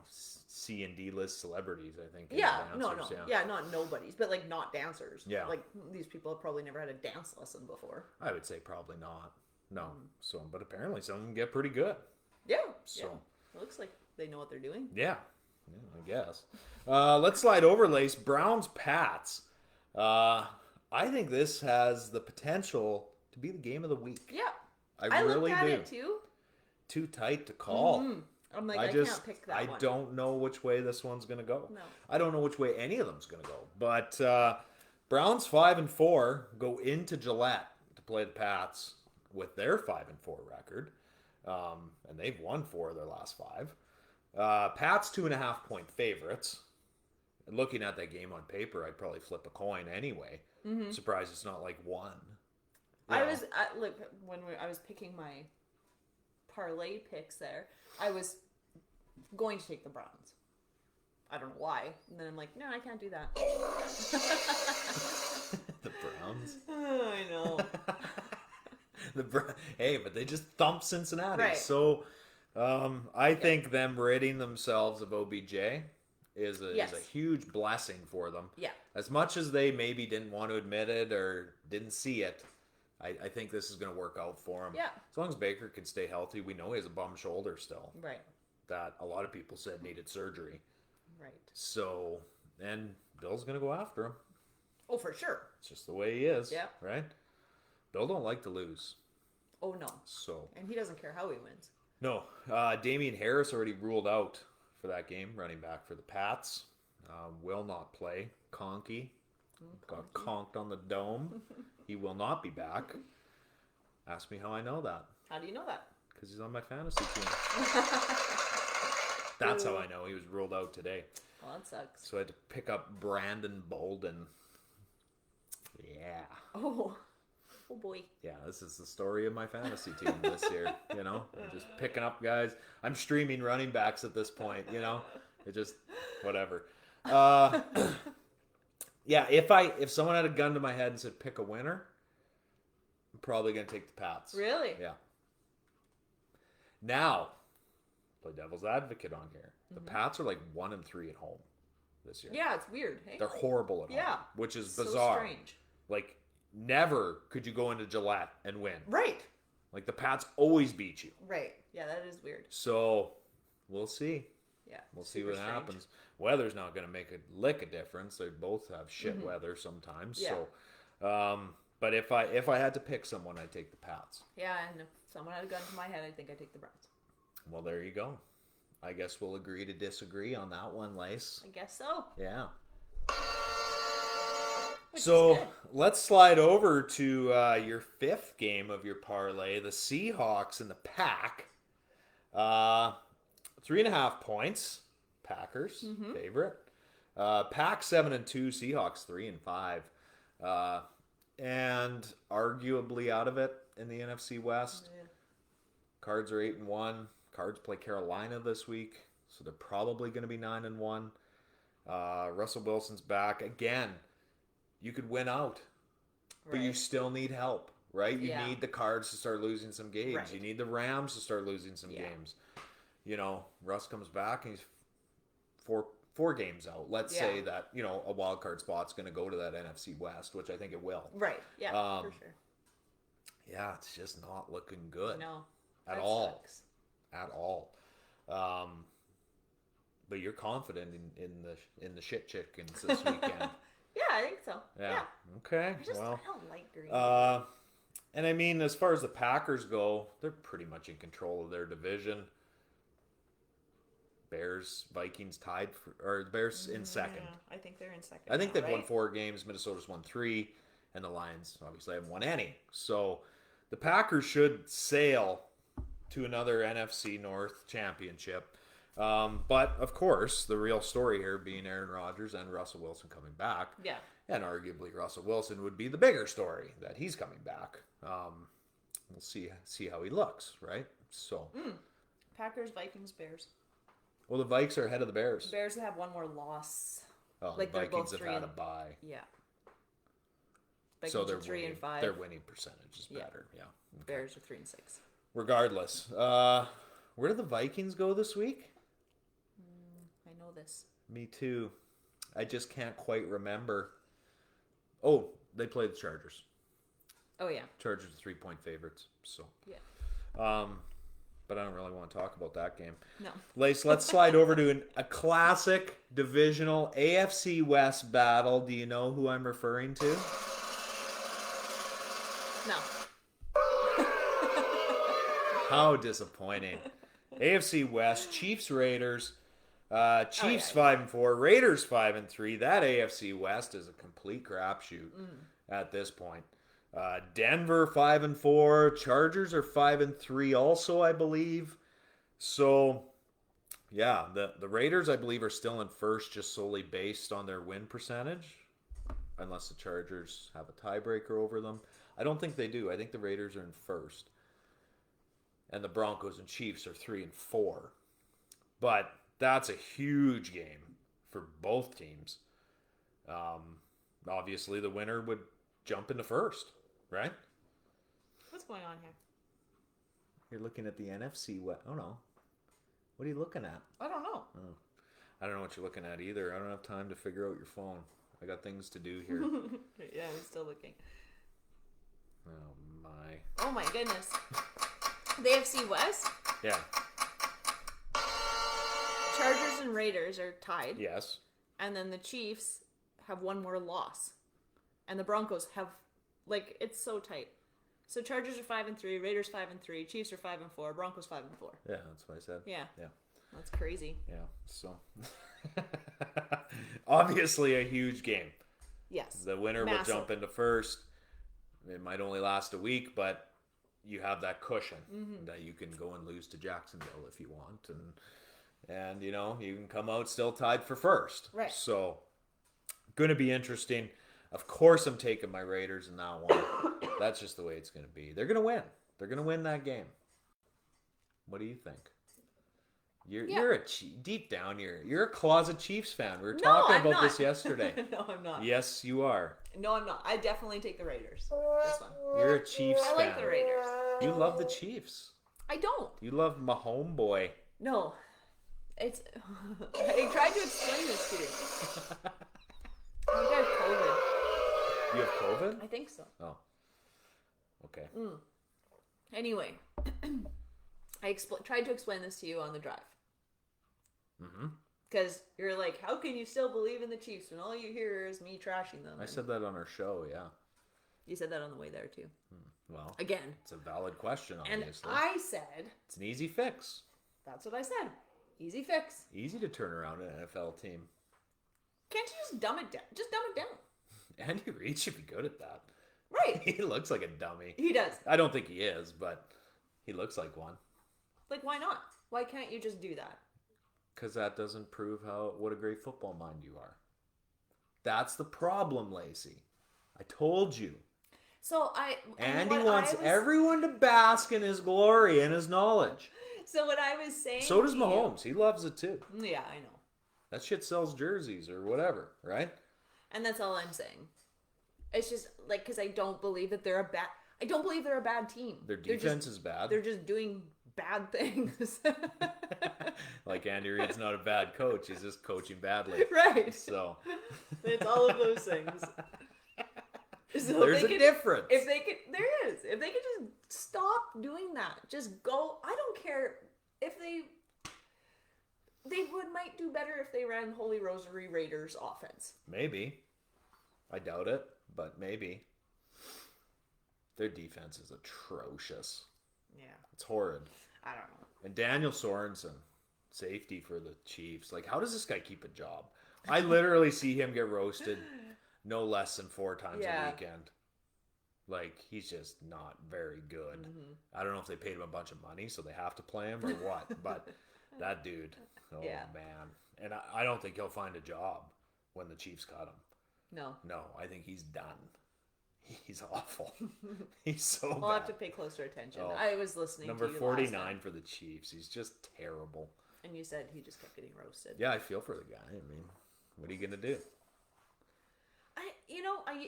C and D list celebrities, I think. Yeah, dancers, no. Yeah, not nobodies, but not dancers. Yeah. Like these people have probably never had a dance lesson before. I would say probably not. No. So, but apparently some of them get pretty good. Yeah. So. Yeah. It looks like they know what they're doing. Yeah, I guess. Let's slide over, Lace. Browns Pats. I think this has the potential to be the game of the week. Yeah. I really looked at do. it too. Too tight to call. Mm-hmm. I'm like, I can't pick that one. I don't know which way this one's going to go. No. I don't know which way any of them's going to go. But Browns 5-4 go into Gillette to play the Pats with their 5-4 record. And they've won 4 of their last 5. Pats 2.5-point favorites. And looking at that game on paper, I'd probably flip a coin anyway. Mm-hmm. Surprised it's not like 1. I was when I was picking my parlay picks there, I was going to take the Browns. I don't know why. And then I'm like, no, I can't do that. The Browns? Oh, I know. Hey, but they just thumped Cincinnati. Right. So I think them ridding themselves of OBJ is a huge blessing for them. Yeah. As much as they maybe didn't want to admit it or didn't see it, I think this is going to work out for him. Yeah. As long as Baker can stay healthy, we know he has a bum shoulder still. Right. That a lot of people said needed surgery. Right. So, and Bill's going to go after him. Oh, for sure. It's just the way he is. Yeah. Right? Bill don't like to lose. Oh, no. So. And he doesn't care how he wins. No. Damian Harris already ruled out for that game, running back for the Pats. Will not play. Conkey. Got conked on the dome. He will not be back. Ask me how I know that. How do you know that? Because he's on my fantasy team. That's how I know he was ruled out today. Well, that sucks. So I had to pick up Brandon Bolden. Yeah. Oh boy. Yeah, this is the story of my fantasy team this year. I'm just picking up guys. I'm streaming running backs at this point. It just whatever. Yeah, if someone had a gun to my head and said pick a winner, I'm probably going to take the Pats. Really? Yeah. Now, play devil's advocate on here. The Pats are like 1-3 at home this year. Yeah, it's weird. Hey? They're horrible at home, which is bizarre. So strange. Like, never could you go into Gillette and win. Right. Like, the Pats always beat you. Right. Yeah, that is weird. So, we'll see. Yeah. We'll see what happens. Weather's not going to make a lick of difference. They both have shit weather sometimes. Yeah. So, but if I had to pick someone, I'd take the Pats. Yeah, and if someone had a gun to my head, I think I'd take the Browns. Well, there you go. I guess we'll agree to disagree on that one, Lace. I guess so. Yeah. So let's slide over to your fifth game of your parlay, the Seahawks and the Pack. 3.5 points. Packers, favorite. Pack 7-2, Seahawks 3-5. And arguably out of it in the NFC West. Yeah. Cards are 8-1. Cards play Carolina this week, so they're probably going to be 9-1. Russell Wilson's back again. You could win out, but you still need help, right? You need the Cards to start losing some games. Right. You need the Rams to start losing some games. You know, Russ comes back and he's four games out. Let's say that, you know, a wild card spot's going to go to that NFC West, which I think it will. Right. Yeah, for sure. Yeah, it's just not looking good. No. At all. Sucks. At all. But you're confident in the shit chickens this weekend. Yeah, I think so. Yeah. Okay. I don't like green. And I mean, as far as the Packers go, they're pretty much in control of their division. Bears, Vikings tied or the Bears in second. I think they're in second. I think they've won 4 games. Minnesota's won 3, and the Lions obviously haven't won any. So the Packers should sail to another NFC North championship. But of course, the real story here being Aaron Rodgers and Russell Wilson coming back. Yeah. And arguably Russell Wilson would be the bigger story that he's coming back. We'll see how he looks, right? So Packers, Vikings, Bears. Well, the Vikes are ahead of the Bears. The Bears have one more loss. Oh, like the Vikings have had a bye. Yeah. Vikings so they're 3-5. Their winning percentage is better. Yeah. Okay. Bears are 3-6. Regardless, where did the Vikings go this week? I know this. Me too. I just can't quite remember. Oh, they played the Chargers. Oh yeah. Chargers are 3-point favorites. So. Yeah. But I don't really want to talk about that game. No. Lace, let's slide over to a classic divisional AFC West battle. Do you know who I'm referring to? No. How disappointing. AFC West, Chiefs, Raiders. Chiefs 5-4, Raiders 5-3. That AFC West is a complete crapshoot at this point. Denver 5-4, Chargers are 5-3 also, I believe. So, yeah, the Raiders, I believe, are still in first just solely based on their win percentage, unless the Chargers have a tiebreaker over them. I don't think they do. I think the Raiders are in first, and the Broncos and Chiefs are 3-4. But that's a huge game for both teams. Obviously, the winner would jump into first. Right? What's going on here? You're looking at the NFC. Oh, no. What are you looking at? I don't know. Oh. I don't know what you're looking at either. I don't have time to figure out your phone. I got things to do here. Yeah, I'm still looking. Oh, my goodness. The AFC West? Yeah. Chargers and Raiders are tied. Yes. And then the Chiefs have one more loss. And the Broncos have... Like, it's so tight. So Chargers are 5-3, Raiders 5-3, Chiefs are 5-4, Broncos 5-4. Yeah, that's what I said. Yeah. Yeah. That's crazy. Yeah. So obviously a huge game. Yes. The winner will jump into first. It might only last a week, but you have that cushion that you can go and lose to Jacksonville if you want, and you know, you can come out still tied for first. Right. So going to be interesting. Of course, I'm taking my Raiders in that one. That's just the way it's going to be. They're going to win. They're going to win that game. What do you think? You're deep down you're a closet Chiefs fan. We were No, talking I'm about not. this yesterday. No, I'm not. Yes, you are. No, I'm not. I definitely take the Raiders. This one. You're a Chiefs I fan. like the Raiders. You love the Chiefs. I don't. You love my homeboy. No. It's. I tried to explain this to you. I think I have COVID. You have COVID? I think so. Oh. Okay. Anyway, I tried to explain this to you on the drive. Mm-hmm. Because you're like, how can you still believe in the Chiefs when all you hear is me trashing them? I said that on our show, yeah. You said that on the way there, too. Well, Again. it's a valid question, And obviously. I said, It's an easy fix. that's what I said. Easy fix. Easy to turn around an NFL team. Can't you just dumb it down? Just dumb it down. Andy Reid should be good at that. Right. He looks like a dummy. He does. I don't think he is, but he looks like one. Like, why not? Why can't you just do that? Because that doesn't prove what a great football mind you are. That's the problem, Lacey. I told you. So Andy wants everyone to bask in his glory and his knowledge. So what I was saying. So does to you- Mahomes. He loves it too. Yeah, I know. That shit sells jerseys or whatever, right? And that's all I'm saying. It's just like because I don't believe that they're a bad. I don't believe they're a bad team. Their defense is bad. They're just doing bad things. Like Andy Reid's not a bad coach. He's just coaching badly. Right. So It's all of those things. So there's a difference. If they could, there is. If they could just stop doing that, just go. I don't care if they might do better if they ran Holy Rosary Raiders offense. Maybe. I doubt it, but maybe. Their defense is atrocious. Yeah. It's horrid. I don't know. And Daniel Sorensen, safety for the Chiefs. Like, how does this guy keep a job? I literally see him get roasted no less than 4 times a weekend. Like, he's just not very good. Mm-hmm. I don't know if they paid him a bunch of money, so they have to play him or what. But that dude, man. And I don't think he'll find a job when the Chiefs cut him. No, I think he's done. He's awful. He's so bad. I'll have to pay closer attention. Oh. I was listening Number to you 49 last time, for the Chiefs. He's just terrible. and you said he just kept getting roasted. Yeah, I feel for the guy. I mean, what are you going to do?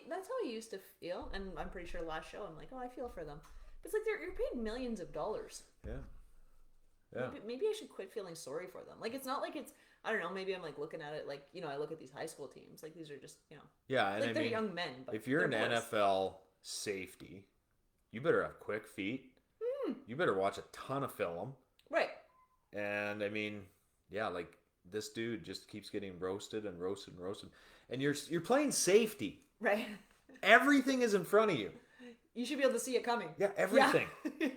That's how I used to feel, and I'm pretty sure last show I'm like, oh, I feel for them. But it's like you're paid millions of dollars. Yeah. Maybe I should quit feeling sorry for them. Like, it's not like it's, I don't know, maybe I'm like looking at it like, I look at these high school teams. Like, these are just, Yeah, and like they're young men. But if you're an they're boys. NFL safety, you better have quick feet. You better watch a ton of film. Right. And I mean, yeah, like this dude just keeps getting roasted and roasted and roasted. And you're playing safety. Right. Everything is in front of you. You should be able to see it coming. Yeah, everything. Yeah.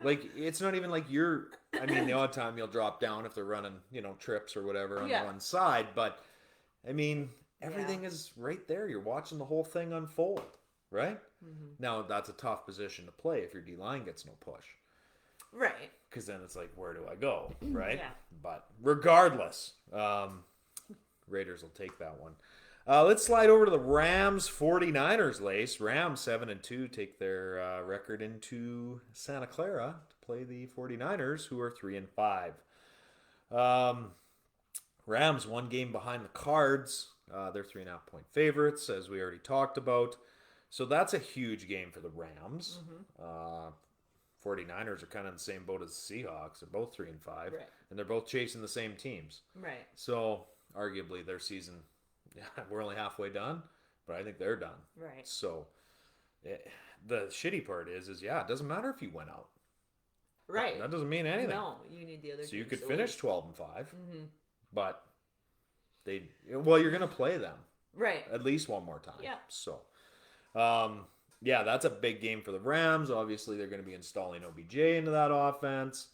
Like, it's not even like the odd time you'll drop down if they're running, trips or whatever on one side. But, I mean, everything is right there. You're watching the whole thing unfold, right? Mm-hmm. Now, that's a tough position to play if your D-line gets no push. Right. Because then it's like, where do I go, right? Yeah. But regardless, Raiders will take that one. Let's slide over to the Rams 49ers, Lace. Rams 7-2 take their record into Santa Clara to play the 49ers, who are 3-5. Rams 1 game behind the Cards. They're 3.5-point favorites, as we already talked about. So that's a huge game for the Rams. Mm-hmm. 49ers are kind of in the same boat as the Seahawks. They're both 3-5, Right. and they're both chasing the same teams. Right. So arguably their season, we're only halfway done, but I think they're done. Right. So the shitty part is it doesn't matter if you went out. Right. That doesn't mean anything. No, you need the other. So you teams could to finish lose. 12-5, Mm-hmm. but you're going to play them Right. at least one more time. Yeah. So, that's a big game for the Rams. Obviously, they're going to be installing OBJ into that offense.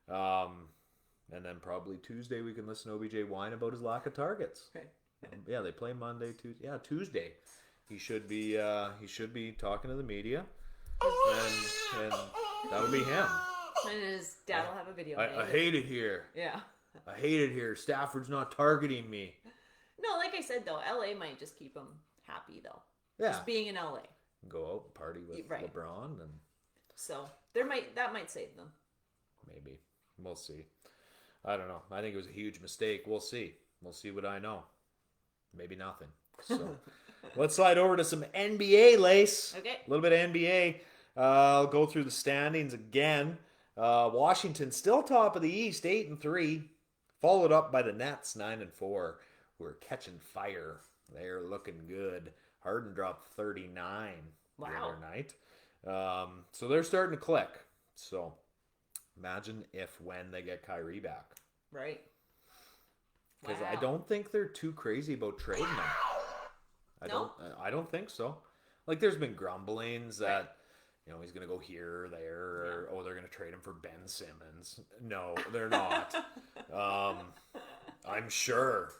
And then probably Tuesday we can listen to OBJ whine about his lack of targets. Right. They play Monday, Tuesday. Yeah, Tuesday. He should be talking to the media, and that'll be him. And his dad will have a video. I hate it here. Yeah. I hate it here. Stafford's not targeting me. No, like I said though, LA might just keep him happy though. Yeah. Just being in LA. Go out and party with Right. LeBron, and So that might save them. maybe we'll see. I don't know. I think it was a huge mistake. We'll see. We'll see what I know. Maybe nothing. So let's slide over to some NBA, Lace. Okay. A little bit of NBA. I'll go through the standings again. Washington still top of the East, 8-3, followed up by the Nets, 9-4, who are catching fire. They're looking good. Harden dropped 39 the other night. So they're starting to click. So imagine when they get Kyrie back. Right. Because I don't think they're too crazy about trading him. I don't think so. Like, there's been grumblings that, he's going to go here or there, or they're going to trade him for Ben Simmons. No, they're not. I'm sure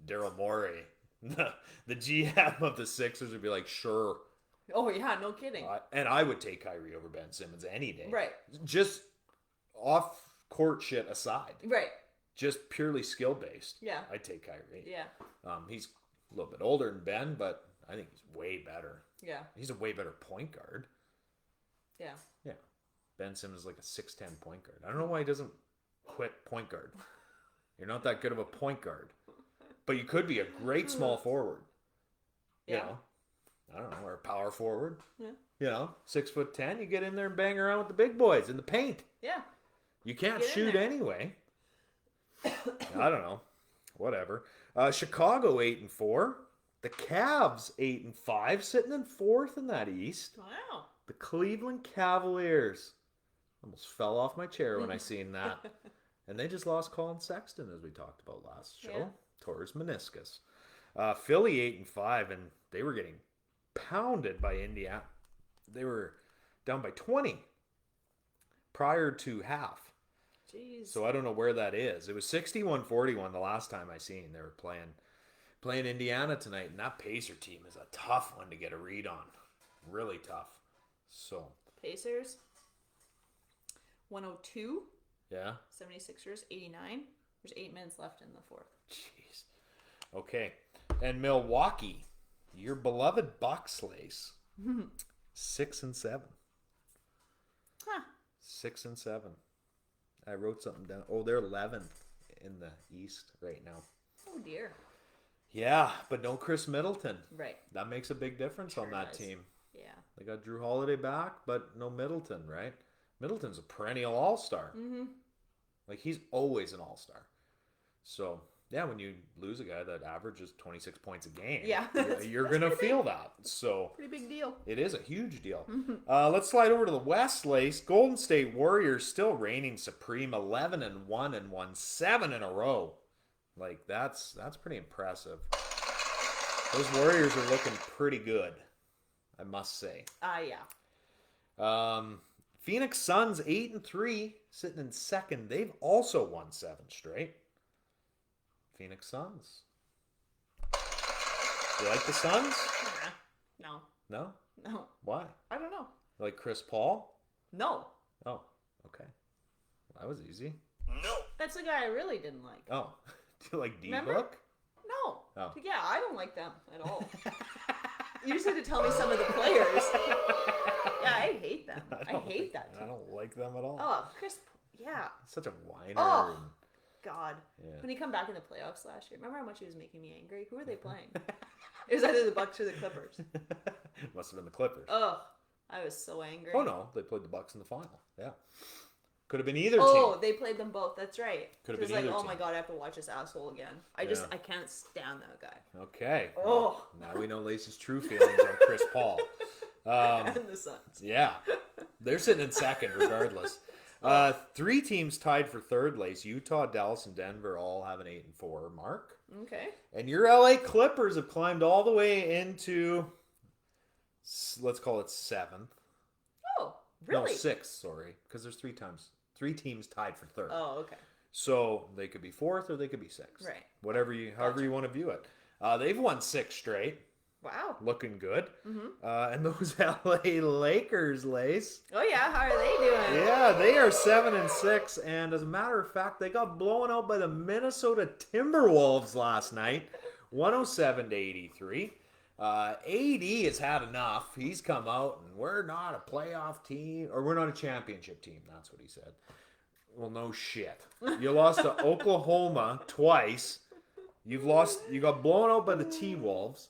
Daryl Morey, the GM of the Sixers, would be like, sure. Oh, yeah, no kidding. And I would take Kyrie over Ben Simmons any day. Right. Just off-court shit aside. Right. Just purely skill-based. Yeah. I'd take Kyrie. Yeah. He's a little bit older than Ben, but I think he's way better. Yeah. He's a way better point guard. Yeah. Yeah. Ben Simmons is like a 6'10" point guard. I don't know why he doesn't quit point guard. You're not that good of a point guard. But you could be a great small forward. Yeah. You know? I don't know, or a power forward. Yeah. 6'10", you get in there and bang around with the big boys in the paint. Yeah. You can't Get in shoot there. anyway. I don't know. Whatever. Chicago 8-4. The Cavs 8-5, sitting in fourth in that East. Wow. The Cleveland Cavaliers. Almost fell off my chair when I seen that. And they just lost Colin Sexton, as we talked about last show. Yeah. Tore his meniscus. Philly 8-5, and they were getting pounded by Indiana. They were down by 20 prior to half. Jeez. So I don't know where that is. It was 61-41 the last time I seen. They were playing Indiana tonight, and that Pacer team is a tough one to get a read on. Really tough. So Pacers 102. yeah. 76ers 89. There's 8 minutes left in the fourth. Jeez. Okay. And Milwaukee, your beloved Bucks, Lace, 6-7. Huh. 6-7. I wrote something down. Oh, they're 11th in the East right now. Oh dear. Yeah, but no Chris Middleton. Right. That makes a big difference on that does. team. Yeah. They got Drew Holiday back, but no Middleton, right? Middleton's a perennial all-star. Mm-hmm. Like, he's always an all-star. So, yeah, when you lose a guy that averages 26 points a game, Yeah. you're going to feel that. So, Pretty big deal. it is a huge deal. Let's slide over to the West, Lace. Golden State Warriors still reigning supreme, 11-1 and won 7 in a row. Like, that's pretty impressive. Those Warriors are looking pretty good, I must say. Yeah. Phoenix Suns 8-3, sitting in second. They've also won 7 straight. Phoenix Suns. You like the Suns? No. No? No. Why? I don't know. You like Chris Paul? No. Oh, okay. That was easy. No. That's the guy I really didn't like. Oh, do you like Remember? D-Book? No. Oh. Yeah, I don't like them at all. You just had to tell me some of the players. Yeah, I hate them. I hate that I team. don't like them at all. Oh, Chris. Yeah. Such a whiner. Oh. and- God. Yeah. When he come back in the playoffs last year, remember how much he was making me angry? Who were they playing? It was either the Bucks or the Clippers. Must have been the Clippers. Oh, I was so angry. Oh, no. They played the Bucks in the final. Yeah. Could have been either Oh, team. they played them both. That's right. Could have It was been like, either oh team. my God, I have to watch this asshole again. I can't stand that guy. Okay. Oh. Now we know Lacey's true feelings on Chris Paul. And the Suns. Yeah. They're sitting in second regardless. 3 teams tied for third, Lace. Utah, Dallas, and Denver all have an 8-4 mark. Okay. And your LA Clippers have climbed all the way into, let's call it 7th. Oh, really? No, 6th, sorry. Because there's 3 teams tied for third. Oh, okay. So they could be 4th or they could be 6th. Right. However you want to view it. They've won 6 straight. Wow. Looking good. Mm-hmm. And those LA Lakers, Lace. Oh, yeah. How are they doing? Yeah, they are 7-6. And as a matter of fact, they got blown out by the Minnesota Timberwolves last night, 107-83. AD has had enough. He's come out and we're not a playoff team, or we're not a championship team. That's what he said. Well, no shit. You lost to Oklahoma twice. You got blown out by the T-Wolves.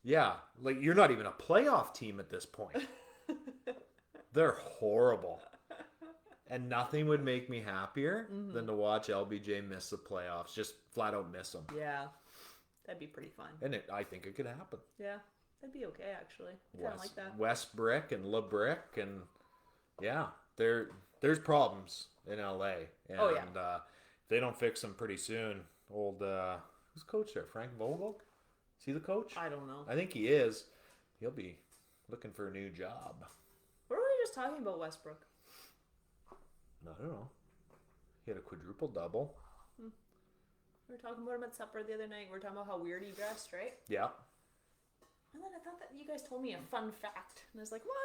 Yeah, like you're not even a playoff team at this point. They're horrible. And nothing would make me happier than to watch LBJ miss the playoffs. Just flat out miss them. Yeah. That'd be pretty fun. And I think it could happen. Yeah. That'd be okay, actually. Kind of like that. West Brick and Le Brick. And yeah, there's problems in LA. And if they don't fix them pretty soon, who's coach there? Frank Vogel? Is he the coach? I don't know. I think he is. He'll be looking for a new job. What were we just talking about Westbrook? I don't know. He had a quadruple double. We were talking about him at supper the other night. We were talking about how weird he dressed, right? Yeah. And then I thought that you guys told me a fun fact. And I was like, what?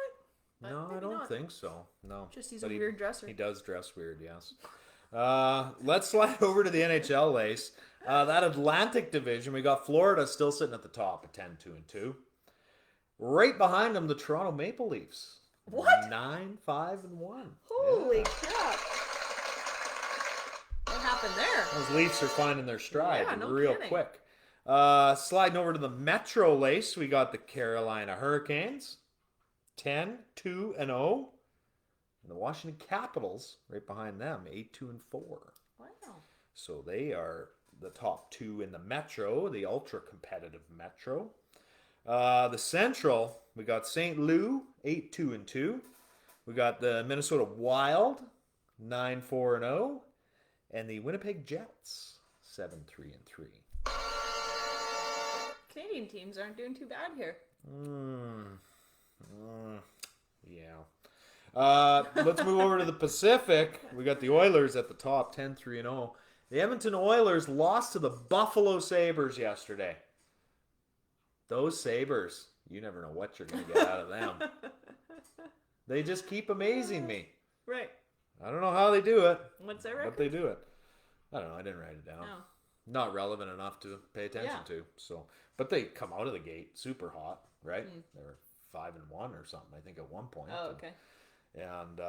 But no, I don't think so. No. Just he's a weird dresser. He does dress weird, yes. Let's slide over to the NHL, Lace. That Atlantic division, we got Florida still sitting at the top at 10-2-2. Right behind them, the Toronto Maple Leafs. What? 9-5-1. Holy crap. What happened there? Those Leafs are finding their stride real kidding. quick. Sliding over to the Metro, Lace, we got the Carolina Hurricanes. 10-2-0. And the Washington Capitals, right behind them, 8-2-4. Wow. So they are the top two in the Metro, the ultra-competitive Metro. The Central, we got St. Louis, 8-2-2. We got the Minnesota Wild, 9-4-0. And the Winnipeg Jets, 7-3-3. Canadian teams aren't doing too bad here. Yeah. Let's move over to the Pacific. We got the Oilers at the top, 10-3-0. The Edmonton Oilers lost to the Buffalo Sabres yesterday. Those Sabres, you never know what you're going to get out of them. They just keep amazing me. Right. I don't know how they do it. What's their record? But they do it. I don't know. I didn't write it down. No. Not relevant enough to pay attention to. So, but they come out of the gate super hot, right? They were 5-1 or something, I think, at one point. Oh, okay. And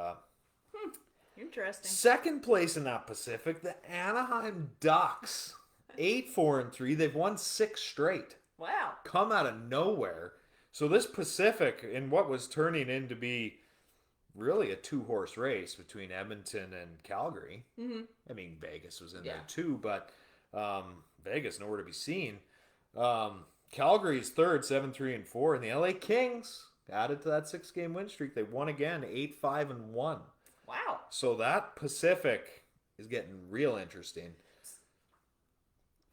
interesting. second place in that Pacific, the Anaheim Ducks, 8-4-3. They've won 6 straight. Wow. Come out of nowhere. So this Pacific, in what was turning into be really a 2-horse race between Edmonton and Calgary. I mean, Vegas was in there too, but Vegas nowhere to be seen. Calgary's third, 7-3-4, and the LA Kings added to that 6-game win streak. They won again, 8-5-1. Wow. So that Pacific is getting real interesting.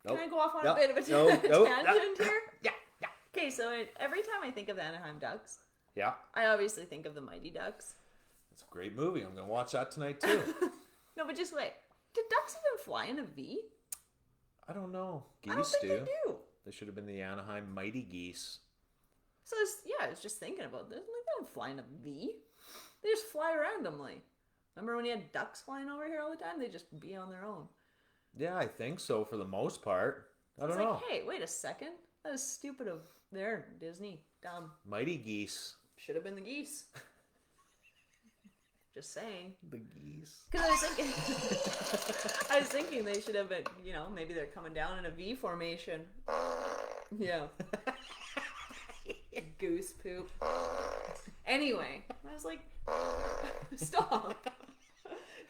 Can I go off on a bit of a tangent here? Yeah. Okay, so every time I think of the Anaheim Ducks, Yeah. I obviously think of the Mighty Ducks. It's a great movie. I'm going to watch that tonight too. No, but just wait. Did ducks even fly in a V? I don't know. Geese I don't think do. they do. They should have been the Anaheim Mighty Geese. So I was just thinking about this. Like, they don't fly in a V. They just fly randomly. Remember when you had ducks flying over here all the time? They just be on their own. Yeah, I think so for the most part. I don't know. Like, hey, wait a second. That was stupid of there, Disney. Dumb. Mighty Geese. Should have been the geese. Just saying. The geese. Because I was thinking they should have been, maybe they're coming down in a V formation. Yeah. Goose poop. Anyway, I was like, stop.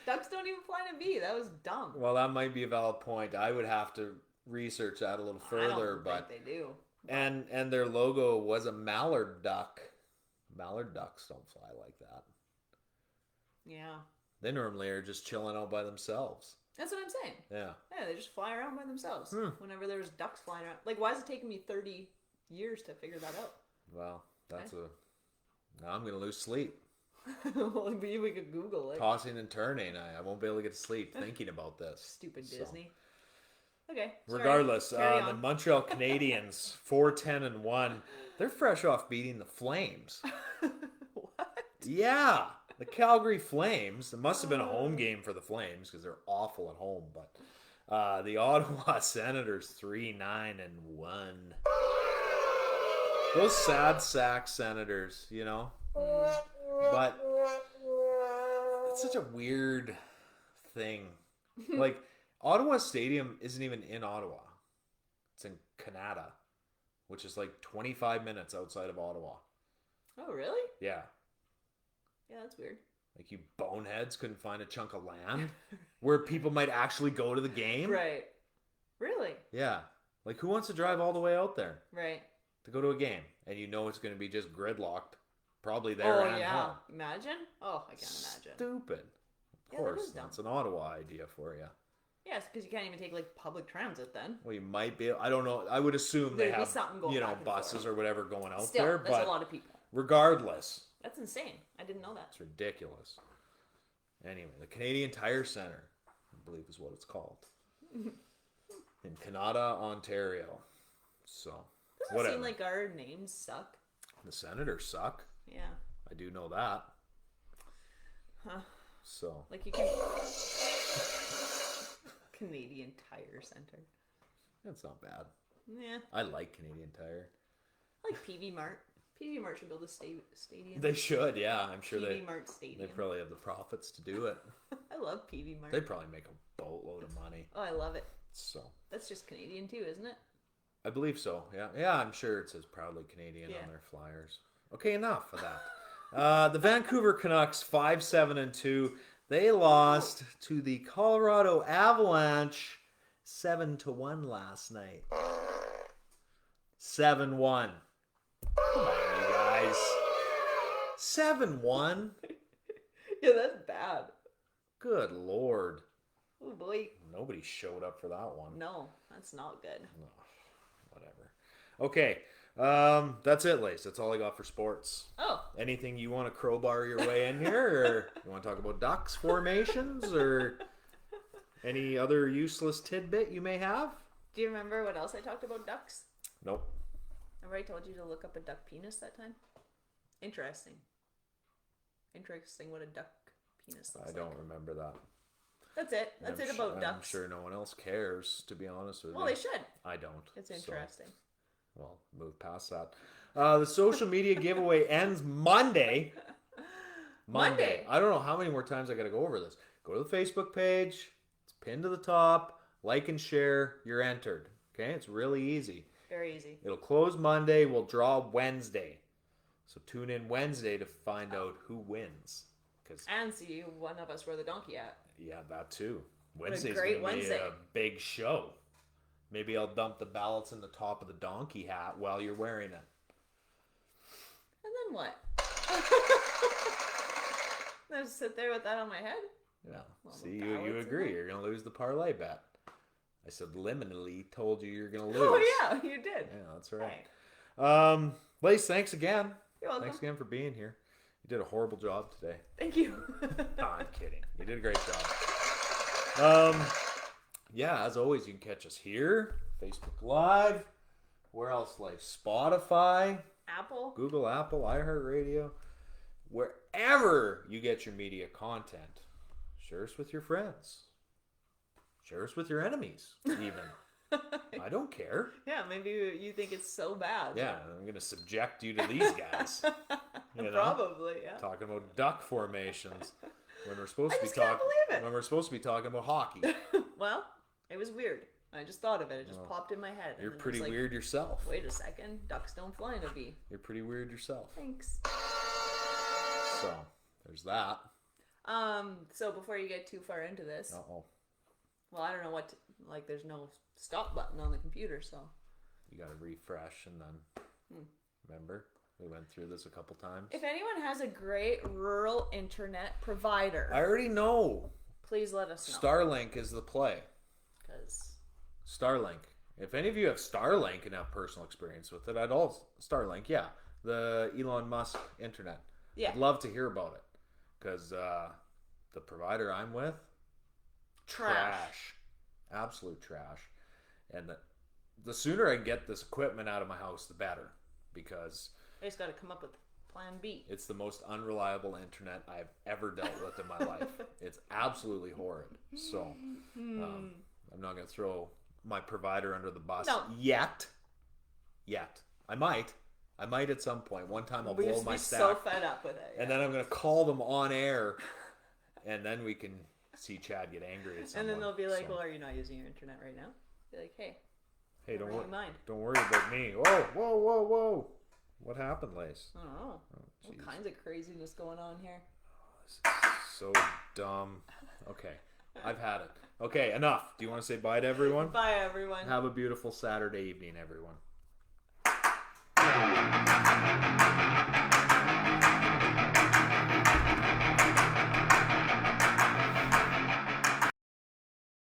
Ducks don't even fly in a V. That was dumb. Well, that might be a valid point. I would have to research that a little further, I don't think they do. And their logo was a mallard duck. Mallard ducks don't fly like that. Yeah. They normally are just chilling out by themselves. That's what I'm saying. Yeah. Yeah, they just fly around by themselves. Whenever there's ducks flying around. Like, why is it taking me 30 years to figure that out? Well, now I'm going to lose sleep. Well, maybe we could Google it. Tossing and turning. I won't be able to get to sleep thinking about this. Stupid Disney. Okay. Regardless, Carry the on. Montreal Canadiens, 4-10-1. They're fresh off beating the Flames. What? Yeah. The Calgary Flames. It must have been a home game for the Flames because they're awful at home. But the Ottawa Senators, 3-9-1. Those sad sack Senators, But it's such a weird thing. Like, Ottawa Stadium isn't even in Ottawa. It's in Canada, which is like 25 minutes outside of Ottawa. Oh, really? Yeah. Yeah, that's weird. Like, you boneheads couldn't find a chunk of land where people might actually go to the game? Right. Really? Yeah. Like, who wants to drive all the way out there Right. to go to a game? And you know it's going to be just gridlocked. Probably there and home. Imagine? Oh, I can't imagine. Stupid. Of Yeah, that course, is dumb. that's an Ottawa idea for you. Yes, because you can't even take like public transit then. Well, you might be. I don't know. I would assume they There'd be have, something going back and buses forth. or whatever going out Still, there. that's But a lot of people. regardless, That's insane. I didn't know that. it's ridiculous. Anyway, the Canadian Tire Center, I believe is what it's called, in Canada, Ontario. So, Doesn't whatever. seem like our names suck. The Senators suck. Yeah. I do know that. Huh. So, Like you can. Canadian Tire Center. it's not bad. Yeah. I like Canadian Tire. I like PV Mart. PV Mart should build a stadium. They should, yeah. I'm sure PV Mart they Stadium. probably have the profits to do it. I love PV Mart. They probably make a boatload of money. Oh, I love it. So, That's just Canadian too, isn't it? I believe so. Yeah, yeah. I'm sure it says proudly Canadian Yeah. on their flyers. Okay, enough of that. The Vancouver Canucks 5-7-2. They lost to the Colorado Avalanche 7-1 last night. 7-1. Come on, you guys. 7-1. Yeah, that's bad. Good Lord. Oh boy. Nobody showed up for that one. No, that's not good. Whatever. Okay. That's it, Lace. That's all I got for sports. Oh, Anything you want to crowbar your way in here, or you want to talk about Ducks formations, or any other useless tidbit you may have? do you remember what else I talked about ducks? Nope. Remember I told you to look up a duck penis that time? Interesting. Interesting what a duck penis looks I don't remember that. That's it. That's I'm it about I'm ducks. sure no one else cares, to be honest with Well, you. they should. I don't. It's So, interesting. well, move past that. The social media giveaway ends Monday. Monday. I don't know how many more times I got to go over this. Go to the Facebook page. It's pinned to the top. Like and share. You're entered. Okay? It's really easy. Very easy. It'll close Monday. We'll draw Wednesday. So tune in Wednesday to find out who wins. Because And see one of us wear the donkey hat. yeah, that too. a Wednesday's great going to be Wednesday. a big show. Maybe I'll dump the ballots in the top of the donkey hat while you're wearing it. And then what? I just sit there with that on my head? Yeah. Well, See, the you ballots in agree. there. You're going to lose the parlay bet. I subliminally told you you're going to lose. Oh, yeah, you did. Yeah, that's right. Right. Lace, thanks again. You're welcome. Thanks again for being here. You did a horrible job today. Thank you. No, I'm kidding. You did a great job. Yeah, as always, you can catch us here, Facebook Live. Where else, like Spotify, Apple. Google, Apple, iHeartRadio, wherever you get your media content. Share us with your friends. Share us with your enemies, even. I don't care. Yeah, maybe you think it's so bad. Yeah, I'm going to subject you to these guys. You know? Probably, yeah. Talking about duck formations when we're supposed I to be just can't talking believe it. when we're supposed to be talking about hockey. Well, it was weird. I just thought of it. It just Well, popped in my head. and You're then it pretty was like, weird yourself. Wait a second. Ducks don't fly in a V. You're pretty weird yourself. Thanks. So there's that. So before you get too far into this, Uh-oh. well, I don't know what to, like. There's no stop button on the computer, so You got to refresh and then remember we went through this a couple times. if anyone has a great rural internet provider, I already know. please let us know. Starlink is the play. Because Starlink. If any of you have Starlink and have personal experience with it, I'd all Starlink. Yeah, the Elon Musk internet. yeah, I'd love to hear about it because the provider I'm with, trash. absolute trash. And the sooner I can get this equipment out of my house, the better, because I just got to come up with Plan B. it's the most unreliable internet I've ever dealt with in my life. It's absolutely horrid. So I'm not going to throw my provider under the bus No. yet. I might at some point. One time I'll We blow just my be stack. so fed up with it. And then I'm going to call them on air, and then we can see Chad get angry at And someone. then they'll be like, so. "Well, are you not using your internet right now?" Be like, "Hey, Hey, never mind." don't worry about me. Whoa. What happened, Lace? I don't know. All kinds of craziness going on here. This is so dumb. Okay, I've had it. Okay, enough. Do you want to say bye to everyone? Bye, everyone. Have a beautiful Saturday evening, everyone.